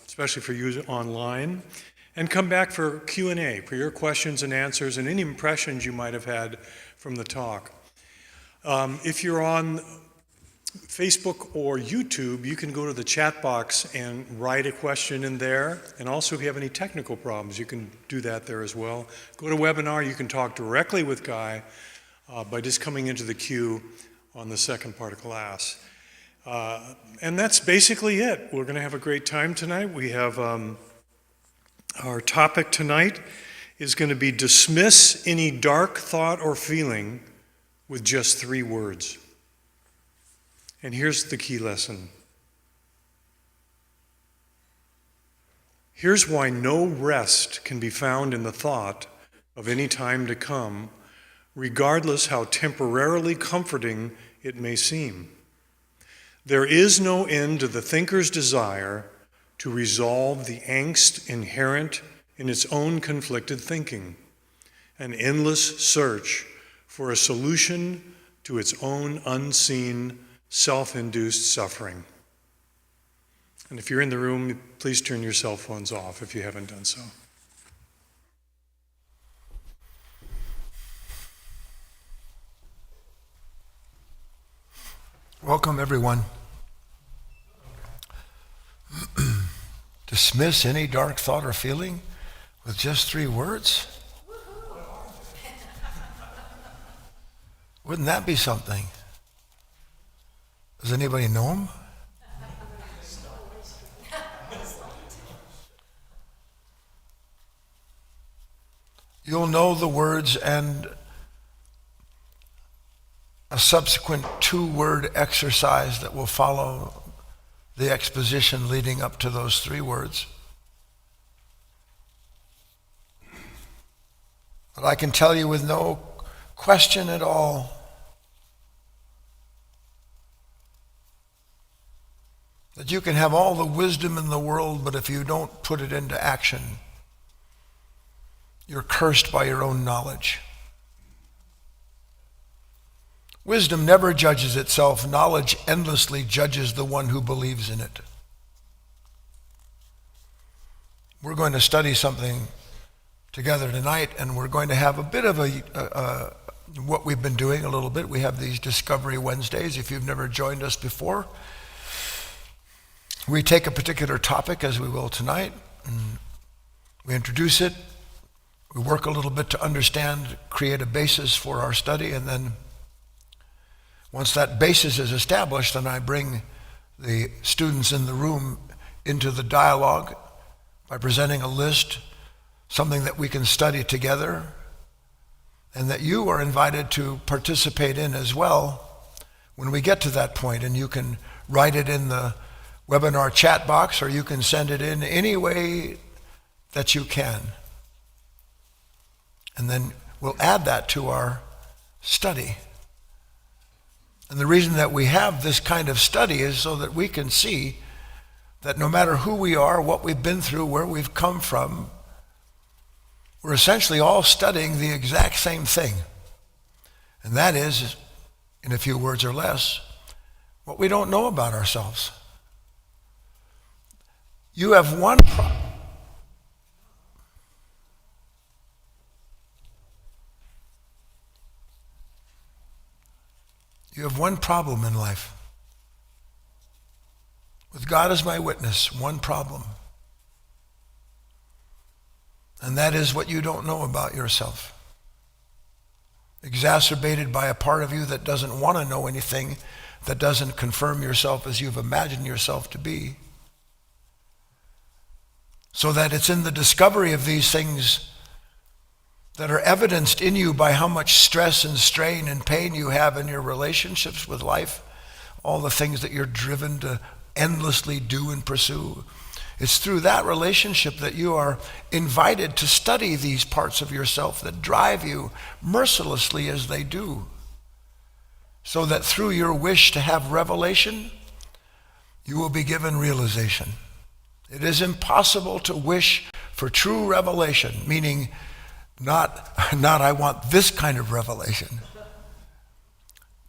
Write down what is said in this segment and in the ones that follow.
especially for you online, and come back for Q&A, for your questions and answers and any impressions you might have had from the talk. If you're on Facebook or YouTube, you can go to the chat box and write a question in there. And also, if you have any technical problems, you can do that there as well. Go to webinar, you can talk directly with Guy by just coming into the queue on the second part of class. And that's basically it. We're going to have a great time tonight. We have our topic tonight is going to be dismiss any dark thought or feeling with just 3 words. And here's the key lesson. Here's why no rest can be found in the thought of any time to come, regardless how temporarily comforting it may seem. There is no end to the thinker's desire to resolve the angst inherent in its own conflicted thinking, an endless search for a solution to its own unseen, self-induced suffering. And if you're in the room, please turn your cell phones off if you haven't done so. Welcome, everyone. Dismiss any dark thought or feeling with just 3 words? Wouldn't that be something? Does anybody know them? You'll know the words and a subsequent 2-word exercise that will follow the exposition leading up to those 3 words. But I can tell you with no question at all that you can have all the wisdom in the world, but if you don't put it into action, you're cursed by your own knowledge. Wisdom never judges itself. Knowledge endlessly judges the one who believes in it. We're going to study something together tonight, and we're going to have a bit of what we've been doing a little bit. We have these Discovery Wednesdays. If you've never joined us before, we take a particular topic, as we will tonight, and we introduce it. We work a little bit to understand, create a basis for our study, and then once that basis is established, then I bring the students in the room into the dialogue by presenting a list, something that we can study together, and that you are invited to participate in as well when we get to that point. And you can write it in the webinar chat box, or you can send it in any way that you can. And then we'll add that to our study. And the reason that we have this kind of study is so that we can see that no matter who we are, what we've been through, where we've come from, we're essentially all studying the exact same thing. And that is, in a few words or less, what we don't know about ourselves. You have one problem in life. With God as my witness, one problem. And that is what you don't know about yourself. Exacerbated by a part of you that doesn't want to know anything, that doesn't confirm yourself as you've imagined yourself to be. So that it's in the discovery of these things that are evidenced in you by how much stress and strain and pain you have in your relationships with life, all the things that you're driven to endlessly do and pursue. It's through that relationship that you are invited to study these parts of yourself that drive you mercilessly as they do, so that through your wish to have revelation, you will be given realization. It is impossible to wish for true revelation, meaning not I want this kind of revelation.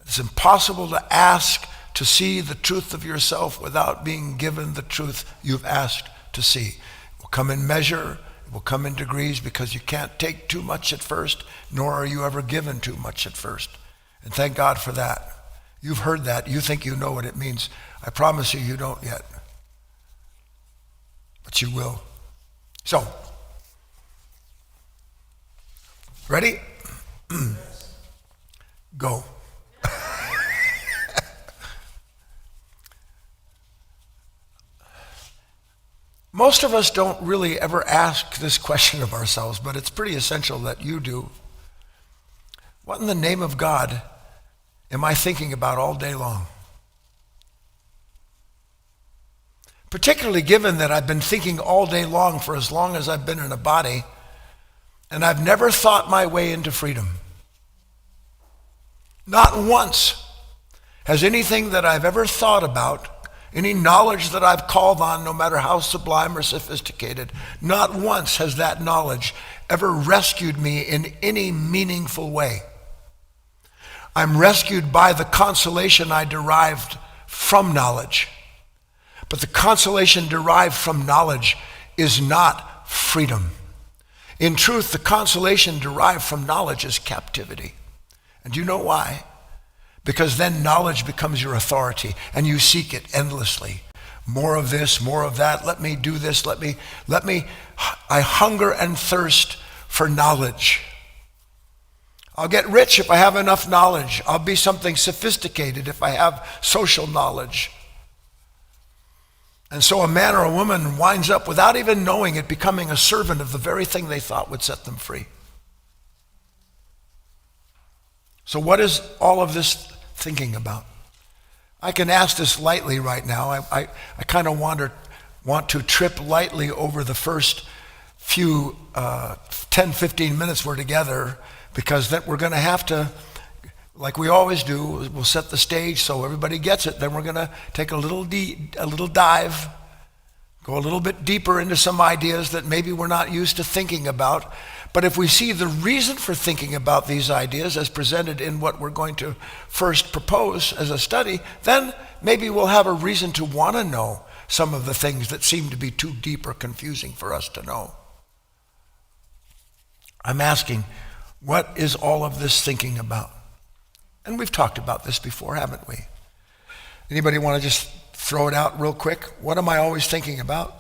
It's impossible to ask to see the truth of yourself without being given the truth you've asked to see. It will come in measure, it will come in degrees, because you can't take too much at first, nor are you ever given too much at first. And thank God for that. You've heard that. You think you know what it means. I promise you, you don't yet. But you will. So, ready? Go. Most of us don't really ever ask this question of ourselves, but it's pretty essential that you do. What in the name of God am I thinking about all day long? Particularly given that I've been thinking all day long for as long as I've been in a body, and I've never thought my way into freedom. Not once has anything that I've ever thought about, any knowledge that I've called on, no matter how sublime or sophisticated, not once has that knowledge ever rescued me in any meaningful way. I'm rescued by the consolation I derived from knowledge. But the consolation derived from knowledge is not freedom. In truth, the consolation derived from knowledge is captivity. And do you know why? Because then knowledge becomes your authority and you seek it endlessly. More of this, more of that. Let me do this. I hunger and thirst for knowledge. I'll get rich if I have enough knowledge. I'll be something sophisticated if I have social knowledge. And so a man or a woman winds up, without even knowing it, becoming a servant of the very thing they thought would set them free. So what is all of this thinking about? I can ask this lightly right now. I kind of want to trip lightly over the first few 10, 15 minutes we're together, because then we're going to have to, like we always do, we'll set the stage so everybody gets it. Then we're going to take a little dive, go a little bit deeper into some ideas that maybe we're not used to thinking about. But if we see the reason for thinking about these ideas as presented in what we're going to first propose as a study, then maybe we'll have a reason to want to know some of the things that seem to be too deep or confusing for us to know. I'm asking, what is all of this thinking about? And we've talked about this before, haven't we? Anybody want to just throw it out real quick? What am I always thinking about?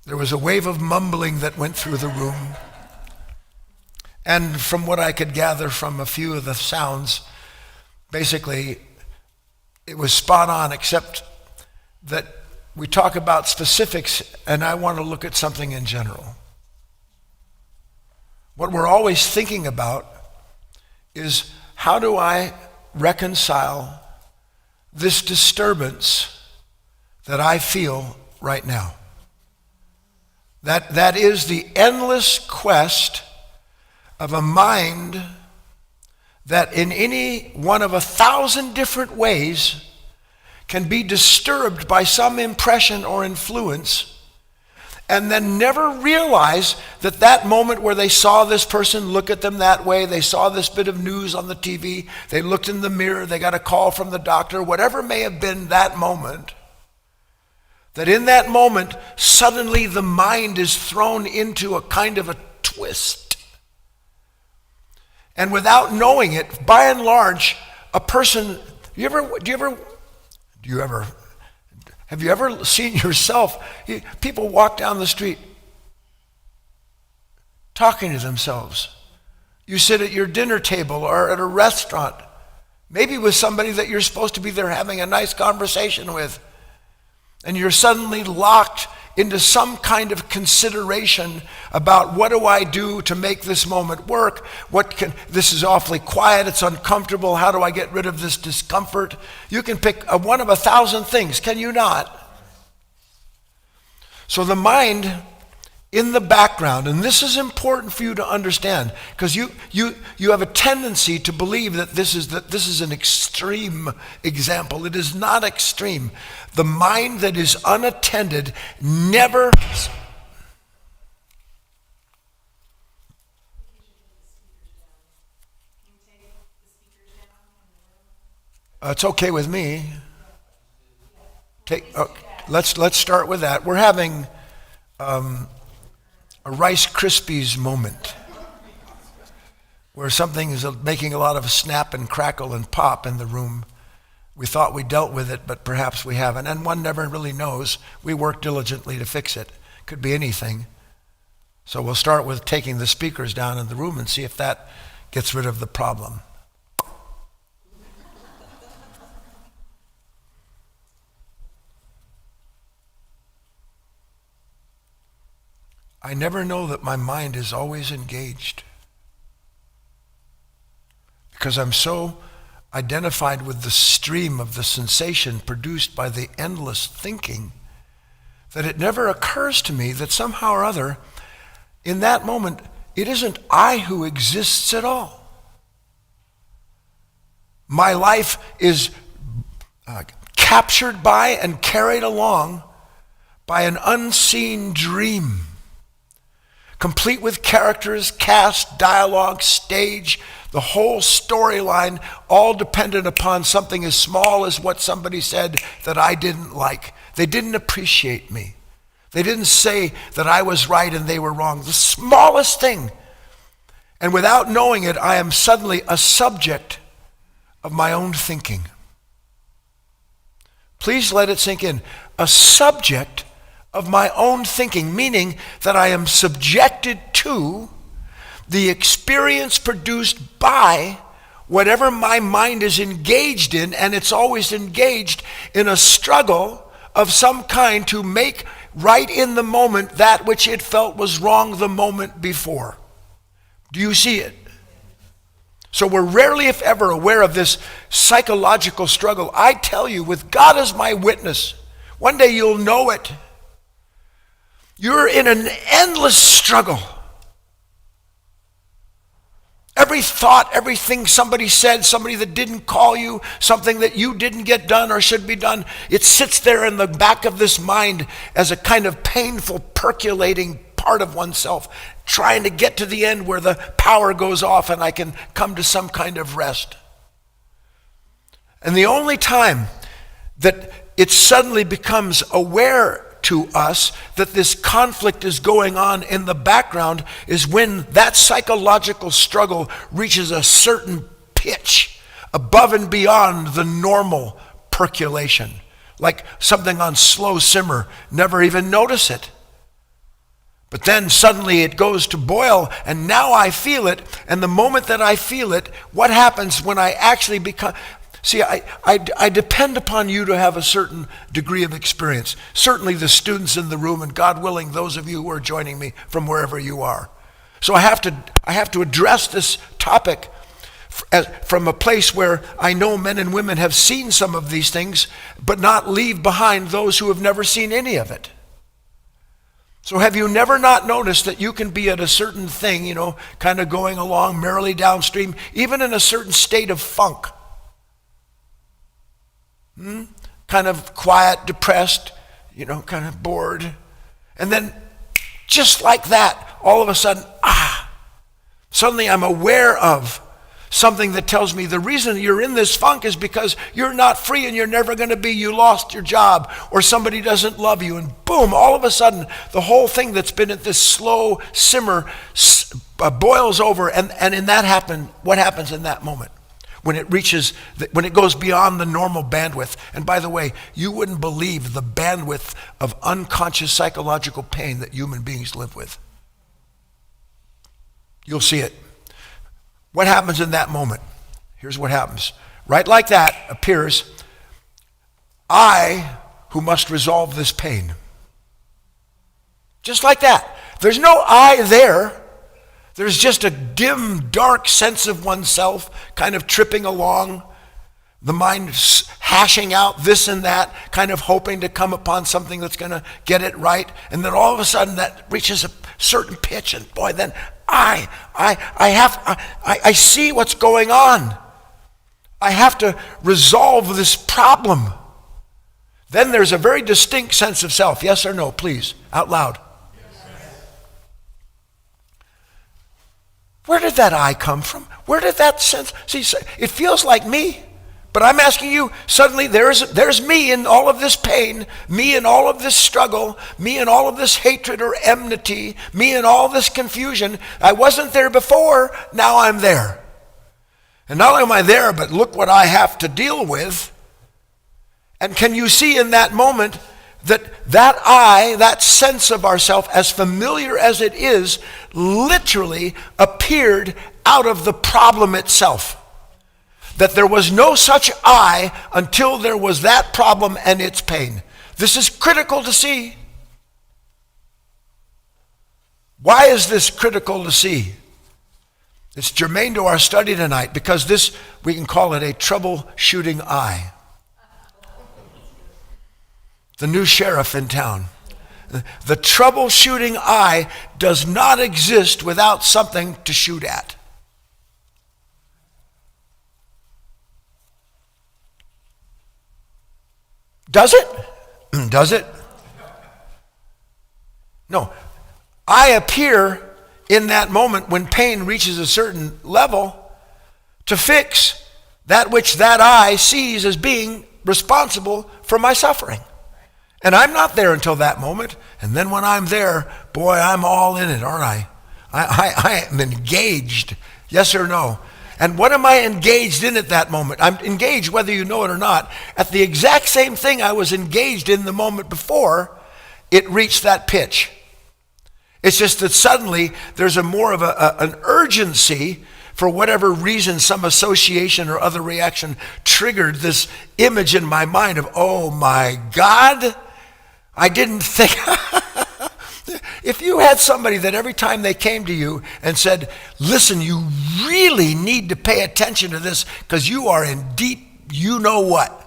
There was a wave of mumbling that went through the room. And from what I could gather from a few of the sounds, basically, it was spot on, except that we talk about specifics, and I want to look at something in general. What we're always thinking about is, how do I reconcile this disturbance that I feel right now? That is the endless quest of a mind that in any one of 1,000 different ways can be disturbed by some impression or influence, and then never realize that that moment where they saw this person look at them that way, they saw this bit of news on the TV, they looked in the mirror, they got a call from the doctor, whatever may have been that moment, that in that moment, suddenly the mind is thrown into a kind of a twist. And without knowing it, by and large, a person, have you ever seen yourself, people walk down the street talking to themselves. You sit at your dinner table or at a restaurant, maybe with somebody that you're supposed to be there having a nice conversation with, and you're suddenly locked into some kind of consideration about, what do I do to make this moment work? This is awfully quiet, it's uncomfortable, how do I get rid of this discomfort? You can pick one of 1,000 things, can you not? So the mind in the background, and this is important for you to understand, because you have a tendency to believe that this is an extreme example. It is not extreme. The mind that is unattended never... It's okay with me. Let's start with that. We're having a Rice Krispies moment where something is making a lot of snap and crackle and pop in the room. We thought we dealt with it, but perhaps we haven't. And one never really knows. We work diligently to fix it. Could be anything. So we'll start with taking the speakers down in the room and see if that gets rid of the problem. I never know that my mind is always engaged, because I'm so identified with the stream of the sensation produced by the endless thinking that it never occurs to me that somehow or other, in that moment, it isn't I who exists at all. My life is captured by and carried along by an unseen dream, complete with characters, cast, dialogue, stage, the whole storyline, all dependent upon something as small as what somebody said that I didn't like. They didn't appreciate me. They didn't say that I was right and they were wrong. The smallest thing. And without knowing it, I am suddenly a subject of my own thinking. Please let it sink in. A subject of my own thinking, meaning that I am subjected to the experience produced by whatever my mind is engaged in, and it's always engaged in a struggle of some kind to make right in the moment that which it felt was wrong the moment before. Do you see it? So we're rarely, if ever, aware of this psychological struggle. I tell you, with God as my witness, one day you'll know it. You're in an endless struggle. Every thought, everything somebody said, somebody that didn't call you, something that you didn't get done or should be done, it sits there in the back of this mind as a kind of painful, percolating part of oneself, trying to get to the end where the power goes off and I can come to some kind of rest. And the only time that it suddenly becomes aware to us that this conflict is going on in the background is when that psychological struggle reaches a certain pitch above and beyond the normal percolation, like something on slow simmer, never even notice it. But then suddenly it goes to boil, and now I feel it, and the moment that I feel it, what happens when I actually become... See, I depend upon you to have a certain degree of experience. Certainly the students in the room, and God willing, those of you who are joining me from wherever you are. So I have to address this topic from a place where I know men and women have seen some of these things, but not leave behind those who have never seen any of it. So have you never not noticed that you can be at a certain thing, kind of going along merrily downstream, even in a certain state of funk? Kind of quiet, depressed, kind of bored. And then just like that, all of a sudden, suddenly I'm aware of something that tells me the reason you're in this funk is because you're not free and you're never going to be. You lost your job or somebody doesn't love you. And boom, all of a sudden, the whole thing that's been at this slow simmer boils over. And in that what happens in that moment? When it goes beyond the normal bandwidth. And by the way, you wouldn't believe the bandwidth of unconscious psychological pain that human beings live with. You'll see it. What happens in that moment? Here's what happens. Right like that appears, I who must resolve this pain. Just like that. There's no I there. There's just a dim, dark sense of oneself kind of tripping along, the mind hashing out this and that, kind of hoping to come upon something that's going to get it right. And then all of a sudden that reaches a certain pitch, and boy, then I see what's going on. I have to resolve this problem. Then there's a very distinct sense of self. Yes or no, please, out loud. Where did that I come from? Where did that sense? See, it feels like me, but I'm asking you, suddenly there's me in all of this pain, me in all of this struggle, me in all of this hatred or enmity, me in all this confusion. I wasn't there before, now I'm there. And not only am I there, but look what I have to deal with. And can you see in that moment that I, that sense of ourself, as familiar as it is, literally appeared out of the problem itself. That there was no such I until there was that problem and its pain. This is critical to see. Why is this critical to see? It's germane to our study tonight because this, we can call it a troubleshooting I. The new sheriff in town. The troubleshooting I does not exist without something to shoot at. Does it? Does it? No. I appear in that moment when pain reaches a certain level to fix that which that I sees as being responsible for my suffering. And I'm not there until that moment. And then when I'm there, boy, I'm all in it, aren't I? I am engaged. Yes or no? And what am I engaged in at that moment? I'm engaged, whether you know it or not, at the exact same thing I was engaged in the moment before, it reached that pitch. It's just that suddenly there's more of an urgency for whatever reason, some association or other reaction triggered this image in my mind of, oh my God, I didn't think. If you had somebody that every time they came to you and said, listen, you really need to pay attention to this because you are in deep, you know what?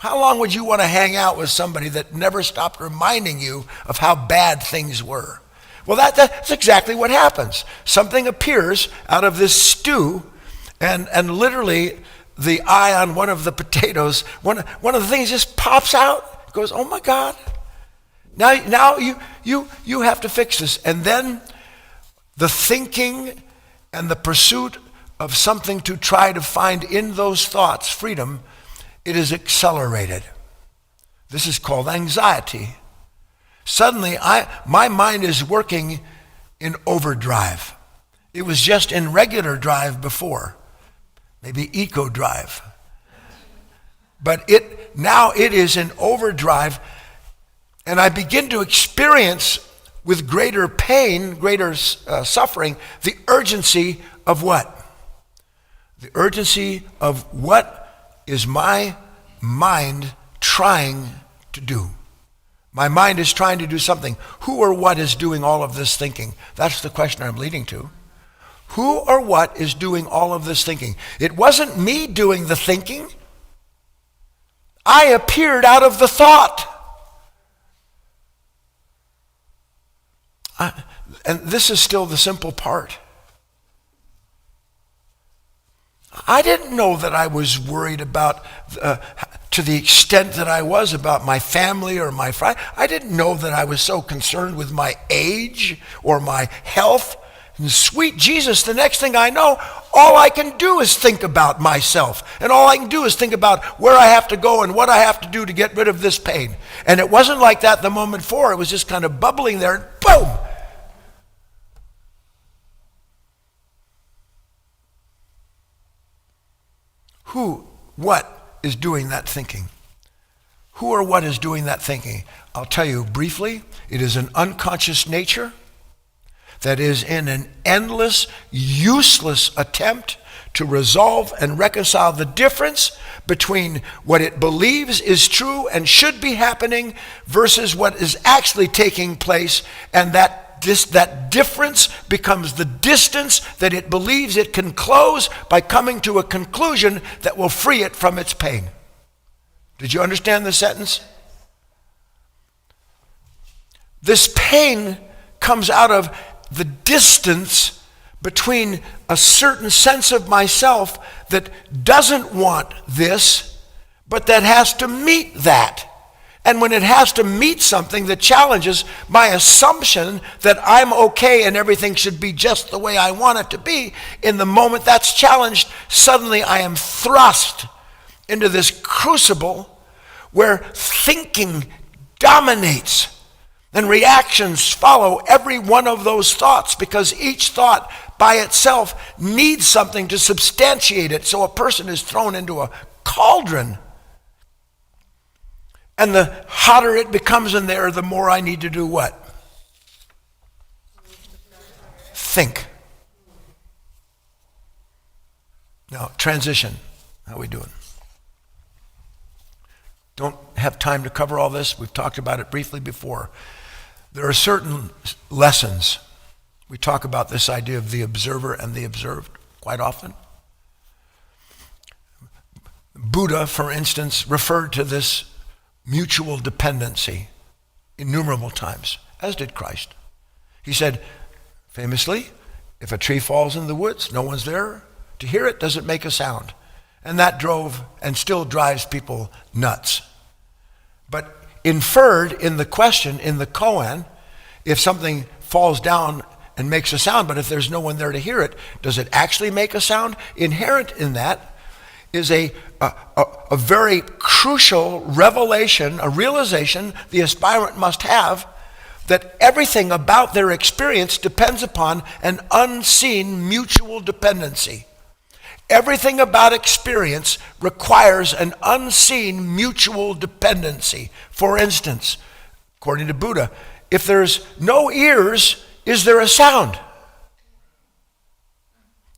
How long would you want to hang out with somebody that never stopped reminding you of how bad things were? Well, that's exactly what happens. Something appears out of this stew, and literally the eye on one of the potatoes, one of the things just pops out, goes, oh my God. Now you have to fix this. And then the thinking and the pursuit of something to try to find in those thoughts freedom, it is accelerated. This is called anxiety. Suddenly, my mind is working in overdrive. It was just in regular drive before, maybe eco drive. But now it is in overdrive, and I begin to experience with greater pain, greater suffering, the urgency of what? The urgency of what is my mind trying to do. My mind is trying to do something. Who or what is doing all of this thinking? That's the question I'm leading to. Who or what is doing all of this thinking? It wasn't me doing the thinking. I appeared out of the thought. And this is still the simple part. I didn't know that I was worried about, to the extent that I was, about my family or my friend. I didn't know that I was so concerned with my age or my health. And sweet Jesus, the next thing I know, all I can do is think about myself. And all I can do is think about where I have to go and what I have to do to get rid of this pain. And it wasn't like that the moment before. It was just kind of bubbling there, and boom! Who, what is doing that thinking? Who or what is doing that thinking? I'll tell you briefly, it is an unconscious nature that is in an endless, useless attempt to resolve and reconcile the difference between what it believes is true and should be happening versus what is actually taking place, and that difference becomes the distance that it believes it can close by coming to a conclusion that will free it from its pain. Did you understand the sentence? This pain comes out of the distance between a certain sense of myself that doesn't want this, but that has to meet that. And when it has to meet something that challenges my assumption that I'm okay and everything should be just the way I want it to be, in the moment that's challenged, suddenly I am thrust into this crucible where thinking dominates and reactions follow every one of those thoughts, because each thought by itself needs something to substantiate it. So a person is thrown into a cauldron. And the hotter it becomes in there, the more I need to do what? Think. Now, transition. How are we doing? Don't have time to cover all this. We've talked about it briefly before. There are certain lessons. We talk about this idea of the observer and the observed quite often. Buddha, for instance, referred to this mutual dependency innumerable times, as did Christ. He said, famously, if a tree falls in the woods, no one's there to hear it, doesn't make a sound. And that drove and still drives people nuts. But inferred in the question, in the koan, if something falls down and makes a sound, but if there's no one there to hear it, does it actually make a sound? Inherent in that is a very crucial revelation, a realization the aspirant must have, that everything about their experience depends upon an unseen mutual dependency. Everything about experience requires an unseen mutual dependency. For instance, according to Buddha. If there's no ears, is there a sound?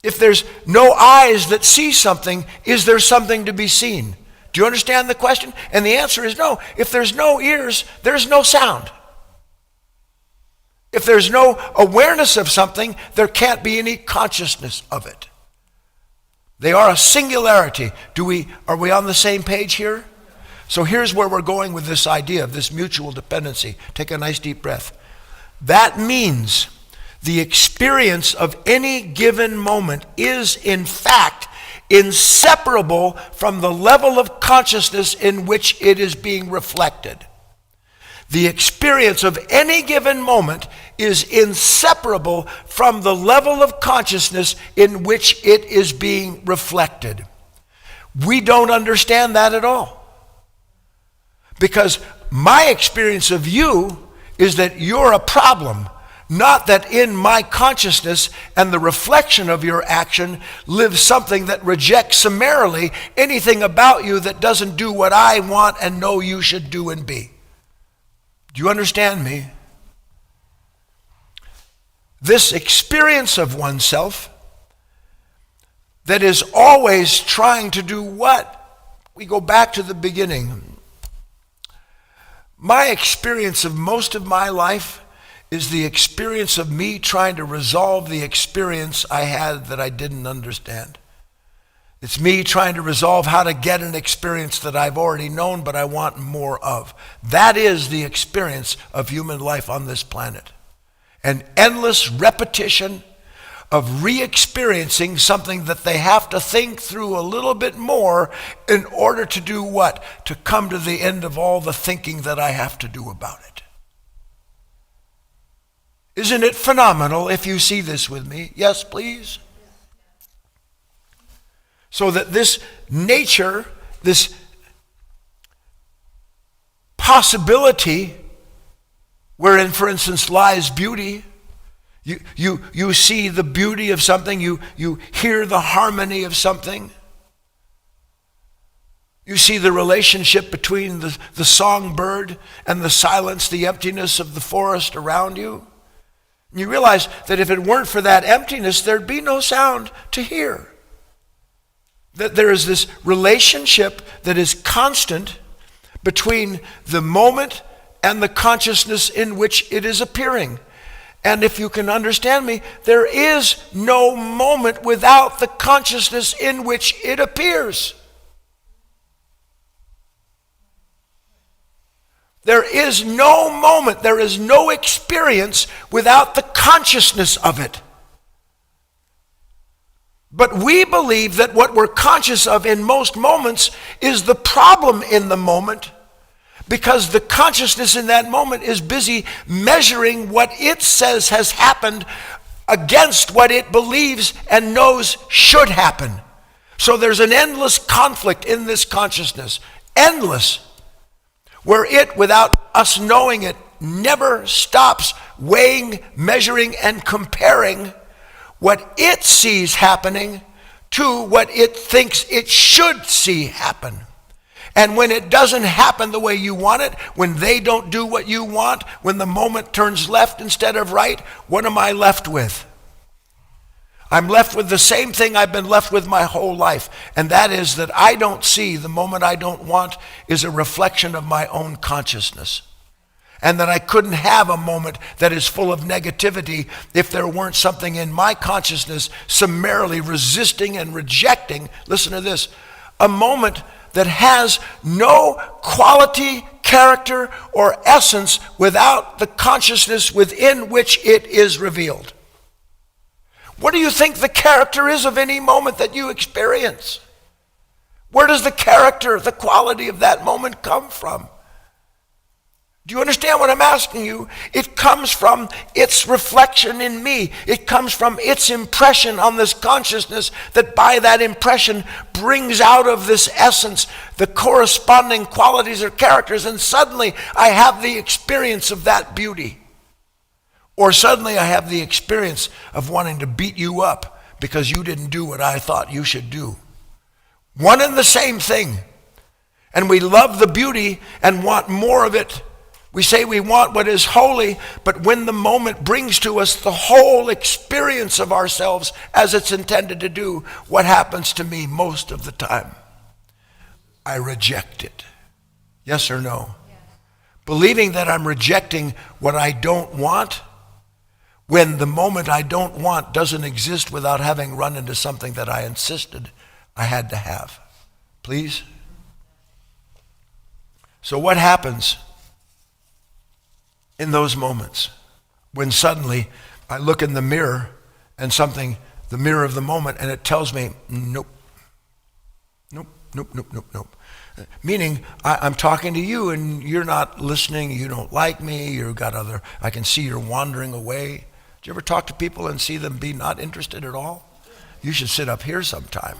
If there's no eyes that see something, is there something to be seen? Do you understand the question? And the answer is no. If there's no ears, there's no sound. If there's no awareness of something, there can't be any consciousness of it. They are a singularity. Are we on the same page here? So here's where we're going with this idea of this mutual dependency. Take a nice deep breath. That means the experience of any given moment is, in fact, inseparable from the level of consciousness in which it is being reflected. The experience of any given moment is inseparable from the level of consciousness in which it is being reflected. We don't understand that at all. Because my experience of you is that you're a problem, not that in my consciousness and the reflection of your action lives something that rejects summarily anything about you that doesn't do what I want and know you should do and be. Do you understand me? This experience of oneself that is always trying to do what? We go back to the beginning. My experience of most of my life is the experience of me trying to resolve the experience I had that I didn't understand. It's me trying to resolve how to get an experience that I've already known but I want more of. That is the experience of human life on this planet. An endless repetition of re-experiencing something that they have to think through a little bit more in order to do what? To come to the end of all the thinking that I have to do about it. Isn't it phenomenal if you see this with me? Yes, please. So that this nature, this possibility, wherein, for instance, lies beauty. You see the beauty of something. You hear the harmony of something. You see the relationship between the songbird and the silence, the emptiness of the forest around you. And you realize that if it weren't for that emptiness, there'd be no sound to hear. That there is this relationship that is constant between the moment and the consciousness in which it is appearing. And if you can understand me, there is no moment without the consciousness in which it appears. There is no moment, there is no experience without the consciousness of it. But we believe that what we're conscious of in most moments is the problem in the moment, because the consciousness in that moment is busy measuring what it says has happened against what it believes and knows should happen. So there's an endless conflict in this consciousness, endless, where it, without us knowing it, never stops weighing, measuring, and comparing what it sees happening to what it thinks it should see happen. And when it doesn't happen the way you want it, when they don't do what you want, when the moment turns left instead of right, what am I left with? I'm left with the same thing I've been left with my whole life, and that is that I don't see the moment I don't want is a reflection of my own consciousness. And that I couldn't have a moment that is full of negativity if there weren't something in my consciousness summarily resisting and rejecting, listen to this, a moment that has no quality, character, or essence without the consciousness within which it is revealed. What do you think the character is of any moment that you experience? Where does the character, the quality of that moment come from? Do you understand what I'm asking you? It comes from its reflection in me. It comes from its impression on this consciousness that by that impression brings out of this essence the corresponding qualities or characters, and suddenly I have the experience of that beauty. Or suddenly I have the experience of wanting to beat you up because you didn't do what I thought you should do. One and the same thing. And we love the beauty and want more of it. We say we want what is holy, but when the moment brings to us the whole experience of ourselves as it's intended to do, what happens to me most of the time? I reject it. Yes or no? Yes. Believing that I'm rejecting what I don't want, when the moment I don't want doesn't exist without having run into something that I insisted I had to have. Please? So what happens in those moments when suddenly I look in the mirror and the mirror of the moment, and it tells me, nope, nope, nope, nope, nope, nope. Meaning, I'm talking to you and you're not listening, you don't like me, I can see you're wandering away. Do you ever talk to people and see them be not interested at all? You should sit up here sometime.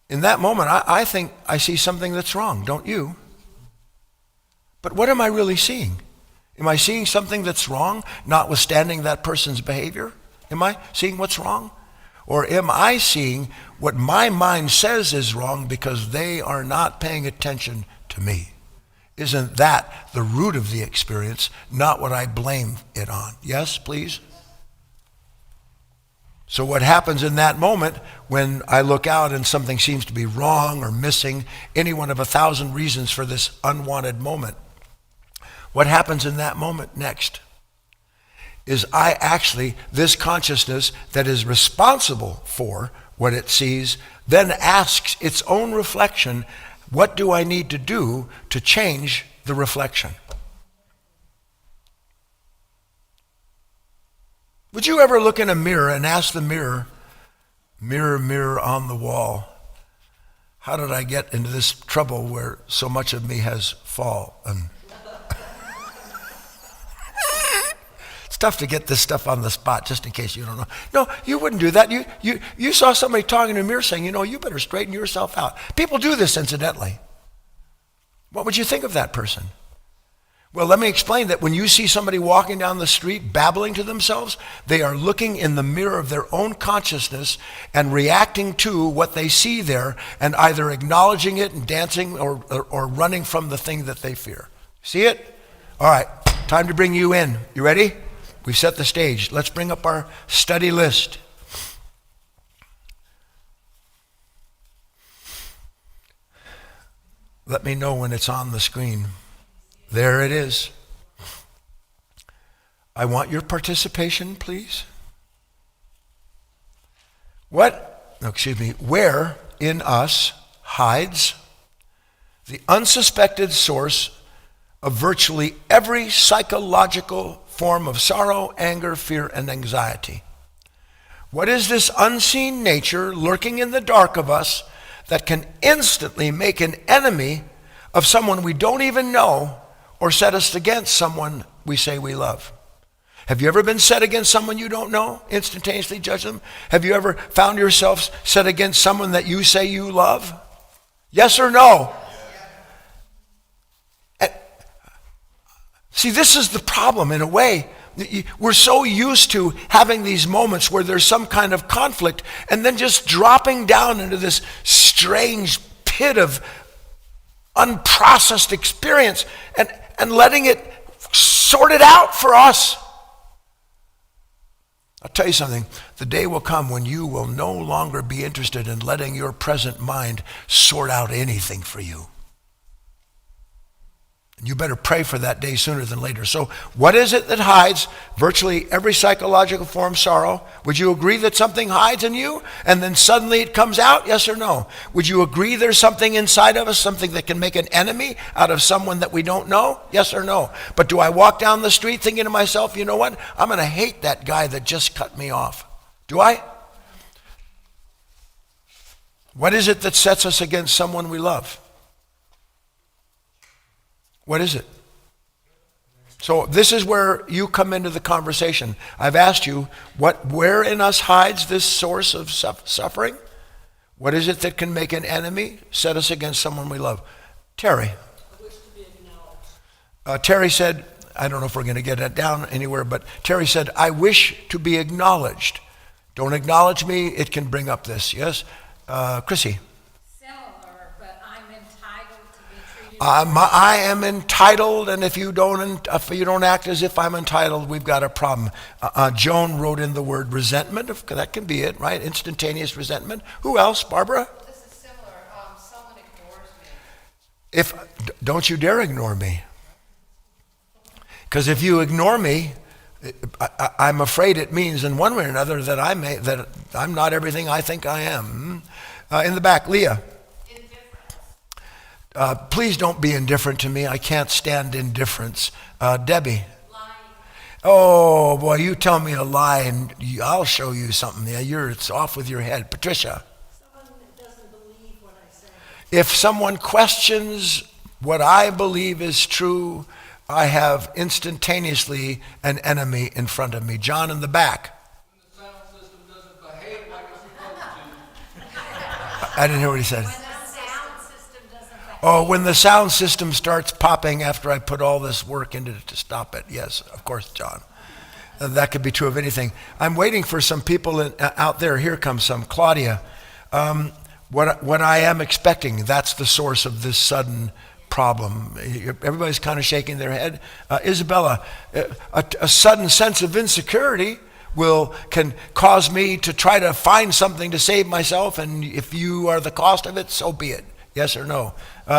In that moment, I think I see something that's wrong, don't you? But what am I really seeing? Am I seeing something that's wrong, notwithstanding that person's behavior? Am I seeing what's wrong? Or am I seeing what my mind says is wrong because they are not paying attention to me? Isn't that the root of the experience, not what I blame it on? Yes, please? So what happens in that moment when I look out and something seems to be wrong or missing, any one of 1,000 reasons for this unwanted moment, what happens in that moment next is this consciousness that is responsible for what it sees, then asks its own reflection, what do I need to do to change the reflection? Would you ever look in a mirror and ask the mirror, mirror, mirror on the wall, how did I get into this trouble where so much of me has fallen? It's tough to get this stuff on the spot, just in case you don't know. No, you wouldn't do that. You saw somebody talking in a mirror saying, you better straighten yourself out. People do this, incidentally. What would you think of that person? Well, let me explain that when you see somebody walking down the street babbling to themselves, they are looking in the mirror of their own consciousness and reacting to what they see there and either acknowledging it and dancing or running from the thing that they fear. See it? All right, time to bring you in. You ready? We've set the stage. Let's bring up our study list. Let me know when it's on the screen. There it is. I want your participation, please. Where in us hides the unsuspected source of virtually every psychological form of sorrow, anger, fear, and anxiety? What is this unseen nature lurking in the dark of us that can instantly make an enemy of someone we don't even know or set us against someone we say we love? Have you ever been set against someone you don't know, instantaneously judge them? Have you ever found yourself set against someone that you say you love? Yes or no? See, this is the problem in a way. We're so used to having these moments where there's some kind of conflict and then just dropping down into this strange pit of unprocessed experience and letting it sort it out for us. I'll tell you something. The day will come when you will no longer be interested in letting your present mind sort out anything for you. You better pray for that day sooner than later. So what is it that hides virtually every psychological form of sorrow? Would you agree that something hides in you and then suddenly it comes out? Yes or no? Would you agree there's something inside of us, something that can make an enemy out of someone that we don't know? Yes or no? But do I walk down the street thinking to myself, you know what? I'm going to hate that guy that just cut me off. Do I? What is it that sets us against someone we love? What is it? So this is where you come into the conversation. I've asked you, where in us hides this source of suffering? What is it that can make an enemy set us against someone we love? Terry. I wish to be acknowledged. Terry said, I don't know if we're going to get that down anywhere, but Terry said, I wish to be acknowledged. Don't acknowledge me, it can bring up this. Yes? Chrissy. Similar, but I'm entitled I am entitled, and if you don't act as if I'm entitled, we've got a problem. Joan wrote in the word resentment. That can be it, right? Instantaneous resentment. Who else, Barbara? This is similar. Someone ignores me. Don't you dare ignore me. Because if you ignore me, I'm afraid it means in one way or another that I'm not everything I think I am. In the back, Leah. Please don't be indifferent to me. I can't stand indifference. Debbie. Lying. Oh, boy, you tell me a lie and I'll show you something. Yeah, it's off with your head. Patricia. Someone that doesn't believe what I say. If someone questions what I believe is true, I have instantaneously an enemy in front of me. John in the back. When the sound system doesn't behave like it's supposed to. I didn't hear what he said. When the sound system doesn't behave. Oh, when the sound system starts popping after I put all this work into it to stop it. Yes, of course, John. That could be true of anything. I'm waiting for some people out there. Here comes some. Claudia, what I am expecting, that's the source of this sudden problem. Everybody's kind of shaking their head. Isabella, a sudden sense of insecurity can cause me to try to find something to save myself, and if you are the cost of it, so be it. Yes or no?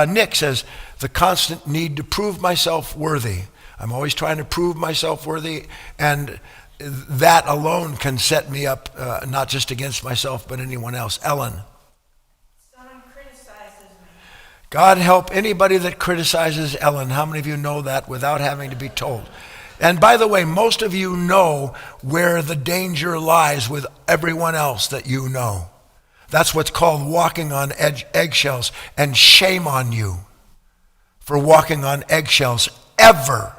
Nick says, the constant need to prove myself worthy. I'm always trying to prove myself worthy, and that alone can set me up, not just against myself, but anyone else. Ellen. Someone criticizes me. God help anybody that criticizes Ellen. How many of you know that without having to be told? And by the way, most of you know where the danger lies with everyone else that you know. That's what's called walking on eggshells. And shame on you for walking on eggshells ever.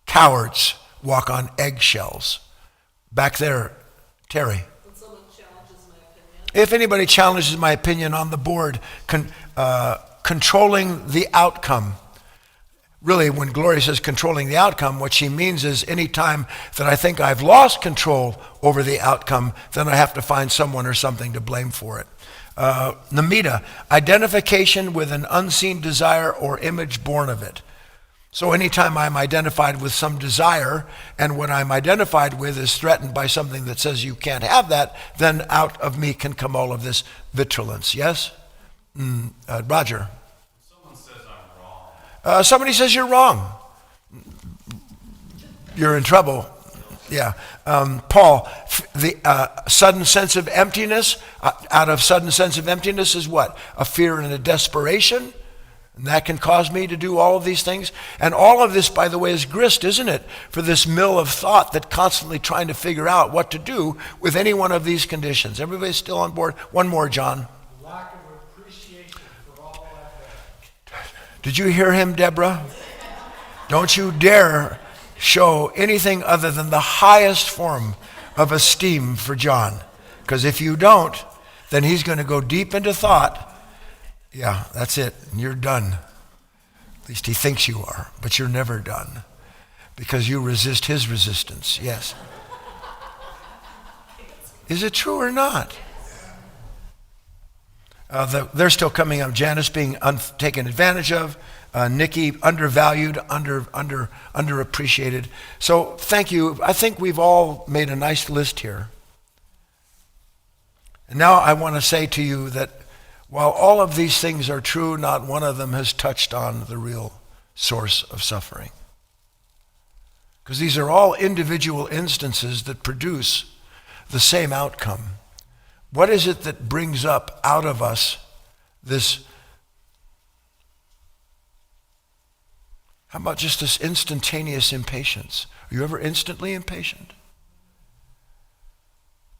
Cowards walk on eggshells. Back there, Terry. When someone challenges my opinion. If anybody challenges my opinion on the board, controlling the outcome. Really, when Gloria says controlling the outcome, what she means is any time that I think I've lost control over the outcome, then I have to find someone or something to blame for it. Namita, identification with an unseen desire or image born of it. So anytime I'm identified with some desire, and what I'm identified with is threatened by something that says you can't have that, then out of me can come all of this vigilance. Yes? Roger. Someone says I'm wrong. Somebody says you're wrong. You're in trouble. Yeah. Paul, the sudden sense of emptiness, out of sudden sense of emptiness is what? A fear and a desperation. And that can cause me to do all of these things. And all of this, by the way, is grist, isn't it? For this mill of thought that constantly trying to figure out what to do with any one of these conditions. Everybody's still on board? One more, John. Lack of appreciation for all I've done. Did you hear him, Deborah? Don't you dare show anything other than the highest form of esteem for John. Because if you don't, then he's going to go deep into thought. Yeah, that's it. You're done. At least he thinks you are, but you're never done. Because you resist his resistance. Yes. Is it true or not? They're still coming up. Janice being taken advantage of. Nikki undervalued, underappreciated. So thank you. I think we've all made a nice list here. And now I want to say to you that while all of these things are true, not one of them has touched on the real source of suffering. Because these are all individual instances that produce the same outcome. What is it that brings up out of us this? How about just this instantaneous impatience? Are you ever instantly impatient?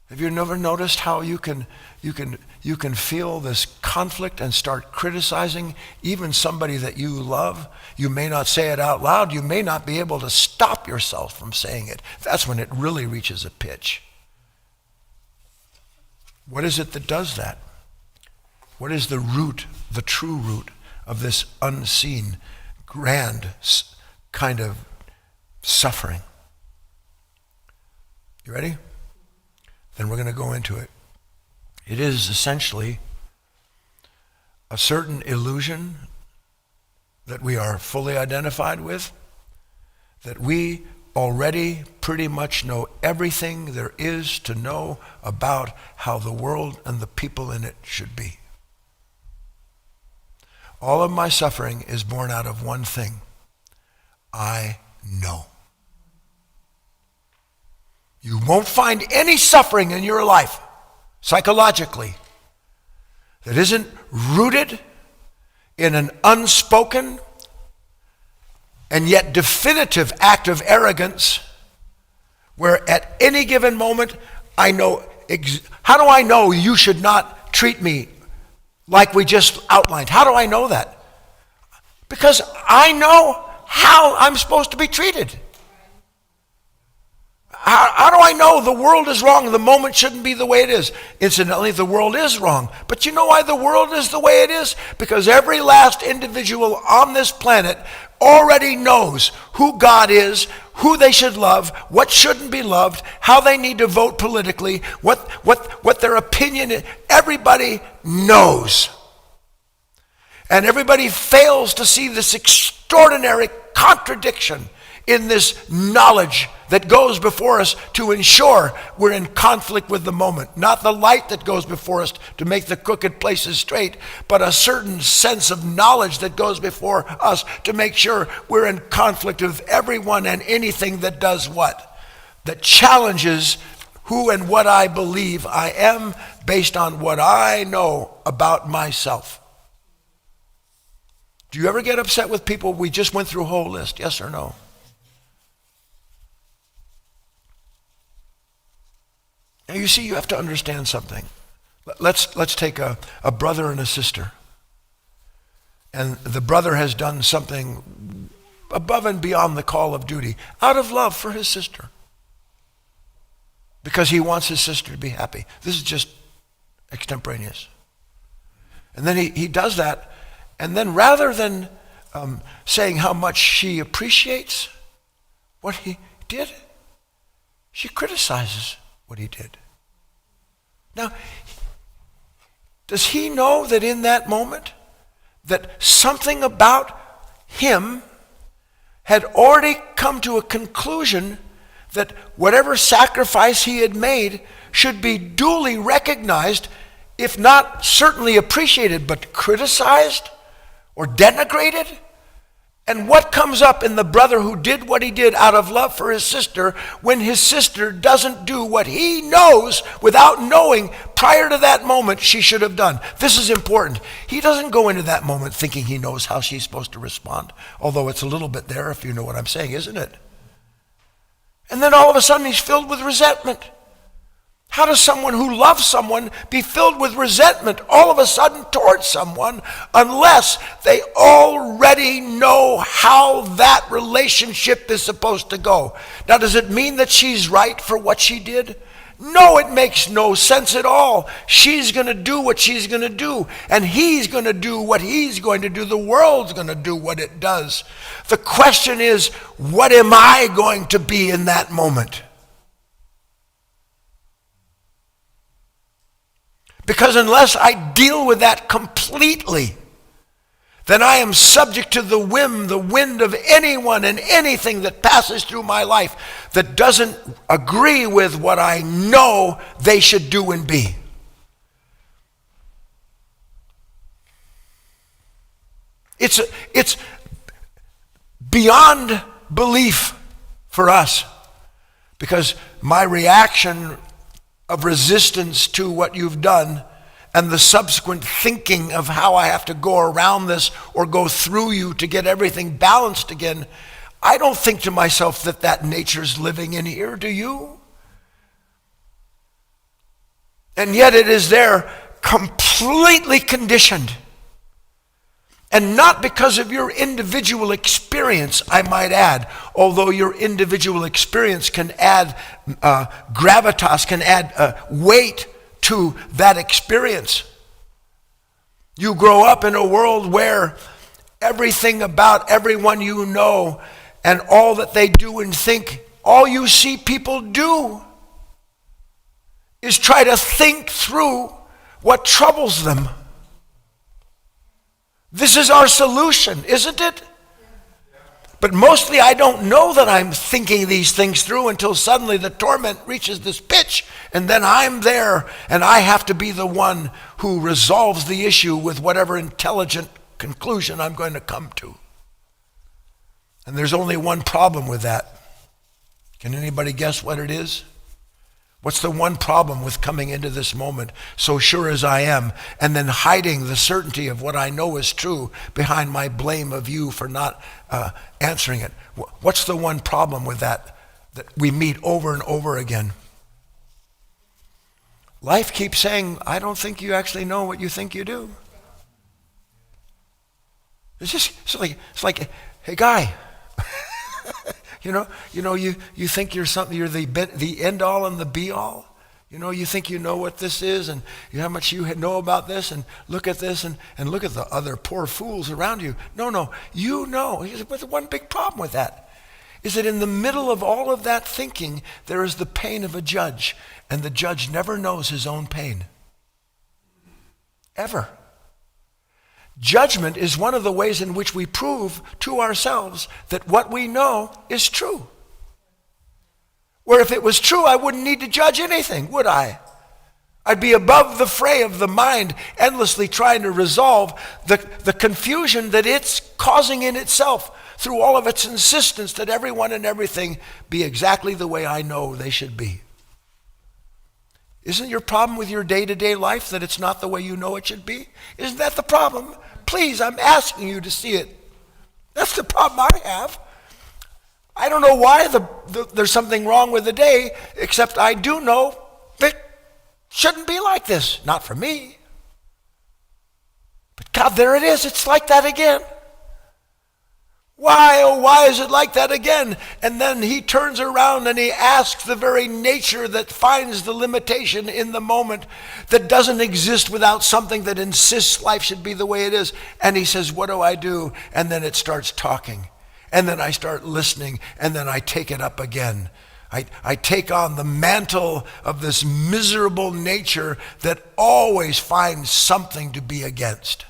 Have you never noticed how you can feel this conflict and start criticizing even somebody that you love? You may not say it out loud. You may not be able to stop yourself from saying it. That's when it really reaches a pitch. What is it that does that? What is the root, the true root of this unseen, grand kind of suffering? You ready? Then we're going to go into it. It is essentially a certain illusion that we are fully identified with, that we already pretty much know everything there is to know about how the world and the people in it should be. All of my suffering is born out of one thing. I know. You won't find any suffering in your life, psychologically, that isn't rooted in an unspoken and yet definitive act of arrogance, where at any given moment, I know, how do I know you should not treat me like we just outlined? How do I know that? Because I know how I'm supposed to be treated. How do I know the world is wrong? The moment shouldn't be the way it is. Incidentally, the world is wrong. But you know why the world is the way it is? Because every last individual on this planet already knows who God is, who they should love, what shouldn't be loved, how they need to vote politically, what their opinion is. Everybody knows. And everybody fails to see this extraordinary contradiction in this knowledge that goes before us to ensure we're in conflict with the moment. Not the light that goes before us to make the crooked places straight, but a certain sense of knowledge that goes before us to make sure we're in conflict with everyone and anything that does what? That challenges who and what I believe I am based on what I know about myself. Do you ever get upset with people? We just went through a whole list, yes or no? Now you see, you have to understand something. Let's take a brother and a sister. And the brother has done something above and beyond the call of duty, out of love for his sister. Because he wants his sister to be happy. This is just extemporaneous. And then he does that, and then rather than saying how much she appreciates what he did, she criticizes what he did. Now, does he know that in that moment, that something about him had already come to a conclusion that whatever sacrifice he had made should be duly recognized, if not certainly appreciated, but criticized or denigrated? And what comes up in the brother who did what he did out of love for his sister when his sister doesn't do what he knows without knowing prior to that moment she should have done? This is important. He doesn't go into that moment thinking he knows how she's supposed to respond, although it's a little bit there if you know what I'm saying, isn't it? And then all of a sudden he's filled with resentment. How does someone who loves someone be filled with resentment all of a sudden towards someone unless they already know how that relationship is supposed to go? Now, does it mean that she's right for what she did? No, it makes no sense at all. She's going to do what she's going to do, and he's going to do what he's going to do. The world's going to do what it does. The question is, what am I going to be in that moment? Because unless I deal with that completely, then I am subject to the whim, the wind of anyone and anything that passes through my life that doesn't agree with what I know they should do and be. It's beyond belief for us, because my reaction of resistance to what you've done and the subsequent thinking of how I have to go around this or go through you to get everything balanced again, I don't think to myself that nature's living in here, do you? And yet it is there, completely conditioned. And not because of your individual experience, I might add, although your individual experience can add gravitas, can add weight to that experience. You grow up in a world where everything about everyone you know and all that they do and think, all you see people do is try to think through what troubles them. This is our solution, isn't it? But mostly I don't know that I'm thinking these things through until suddenly the torment reaches this pitch, and then I'm there, and I have to be the one who resolves the issue with whatever intelligent conclusion I'm going to come to. And there's only one problem with that. Can anybody guess what it is? What's the one problem with coming into this moment so sure as I am, and then hiding the certainty of what I know is true behind my blame of you for not answering it? What's the one problem with that we meet over and over again? Life keeps saying, I don't think you actually know what you think you do. It's like, hey, Guy, you think you're something, you're the end all and the be all. You think you know what this is, and how much you know about this, and look at this, and look at the other poor fools around you. No, you know. But the one big problem with that is that in the middle of all of that thinking, there is the pain of a judge, and the judge never knows his own pain. Ever. Judgment is one of the ways in which we prove to ourselves that what we know is true. Where if it was true, I wouldn't need to judge anything, would I? I'd be above the fray of the mind, endlessly trying to resolve the confusion that it's causing in itself through all of its insistence that everyone and everything be exactly the way I know they should be. Isn't your problem with your day-to-day life that it's not the way you know it should be? Isn't that the problem? Please, I'm asking you to see it. That's the problem I have. I don't know why there's something wrong with the day, except I do know it shouldn't be like this. Not for me. But God, there it is. It's like that again. Why, oh, why is it like that again? And then he turns around and he asks the very nature that finds the limitation in the moment, that doesn't exist without something that insists life should be the way it is. And he says, what do I do? And then it starts talking. And then I start listening, and then I take it up again. I take on the mantle of this miserable nature that always finds something to be against.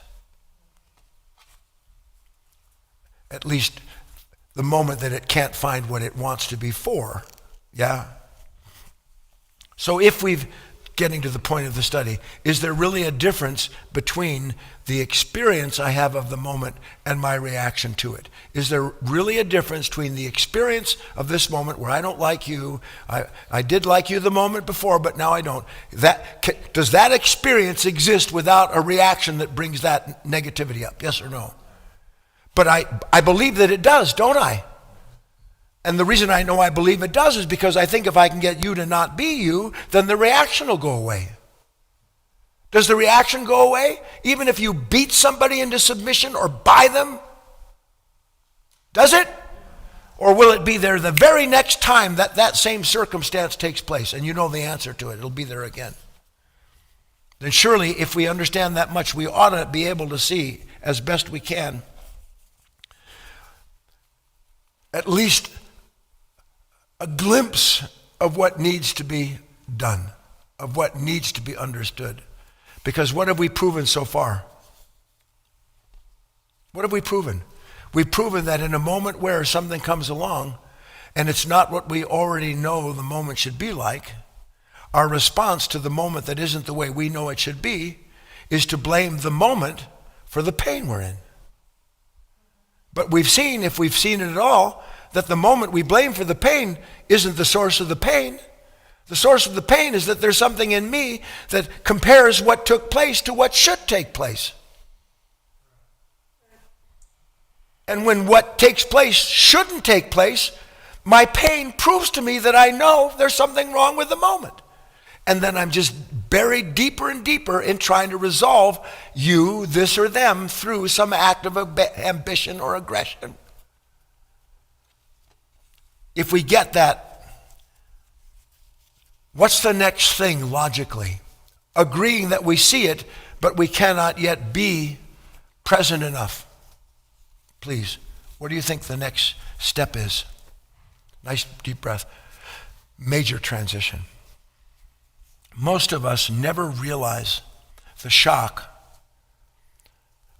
At least the moment that it can't find what it wants to be for. Yeah? So if we've, getting to the point of the study, is there really a difference between the experience I have of the moment and my reaction to it? Is there really a difference between the experience of this moment where I don't like you, I did like you the moment before, but now I don't. Does that experience exist without a reaction that brings that negativity up? Yes or no? But I believe that it does, don't I? And the reason I know I believe it does is because I think if I can get you to not be you, then the reaction will go away. Does the reaction go away even if you beat somebody into submission or buy them? Does it? Or will it be there the very next time that same circumstance takes place? And you know the answer to it. It'll be there again. Then surely if we understand that much, we ought to be able to see as best we can at least a glimpse of what needs to be done, of what needs to be understood. Because what have we proven so far? What have we proven? We've proven that in a moment where something comes along and it's not what we already know the moment should be like, our response to the moment that isn't the way we know it should be is to blame the moment for the pain we're in. But we've seen, if we've seen it at all, that the moment we blame for the pain isn't the source of the pain. The source of the pain is that there's something in me that compares what took place to what should take place. And when what takes place shouldn't take place, my pain proves to me that I know there's something wrong with the moment. And then I'm just buried deeper and deeper in trying to resolve you, this or them, through some act of ambition or aggression. If we get that, what's the next thing logically? Agreeing that we see it, but we cannot yet be present enough. Please, what do you think the next step is? Nice deep breath. Major transition. Most of us never realize the shock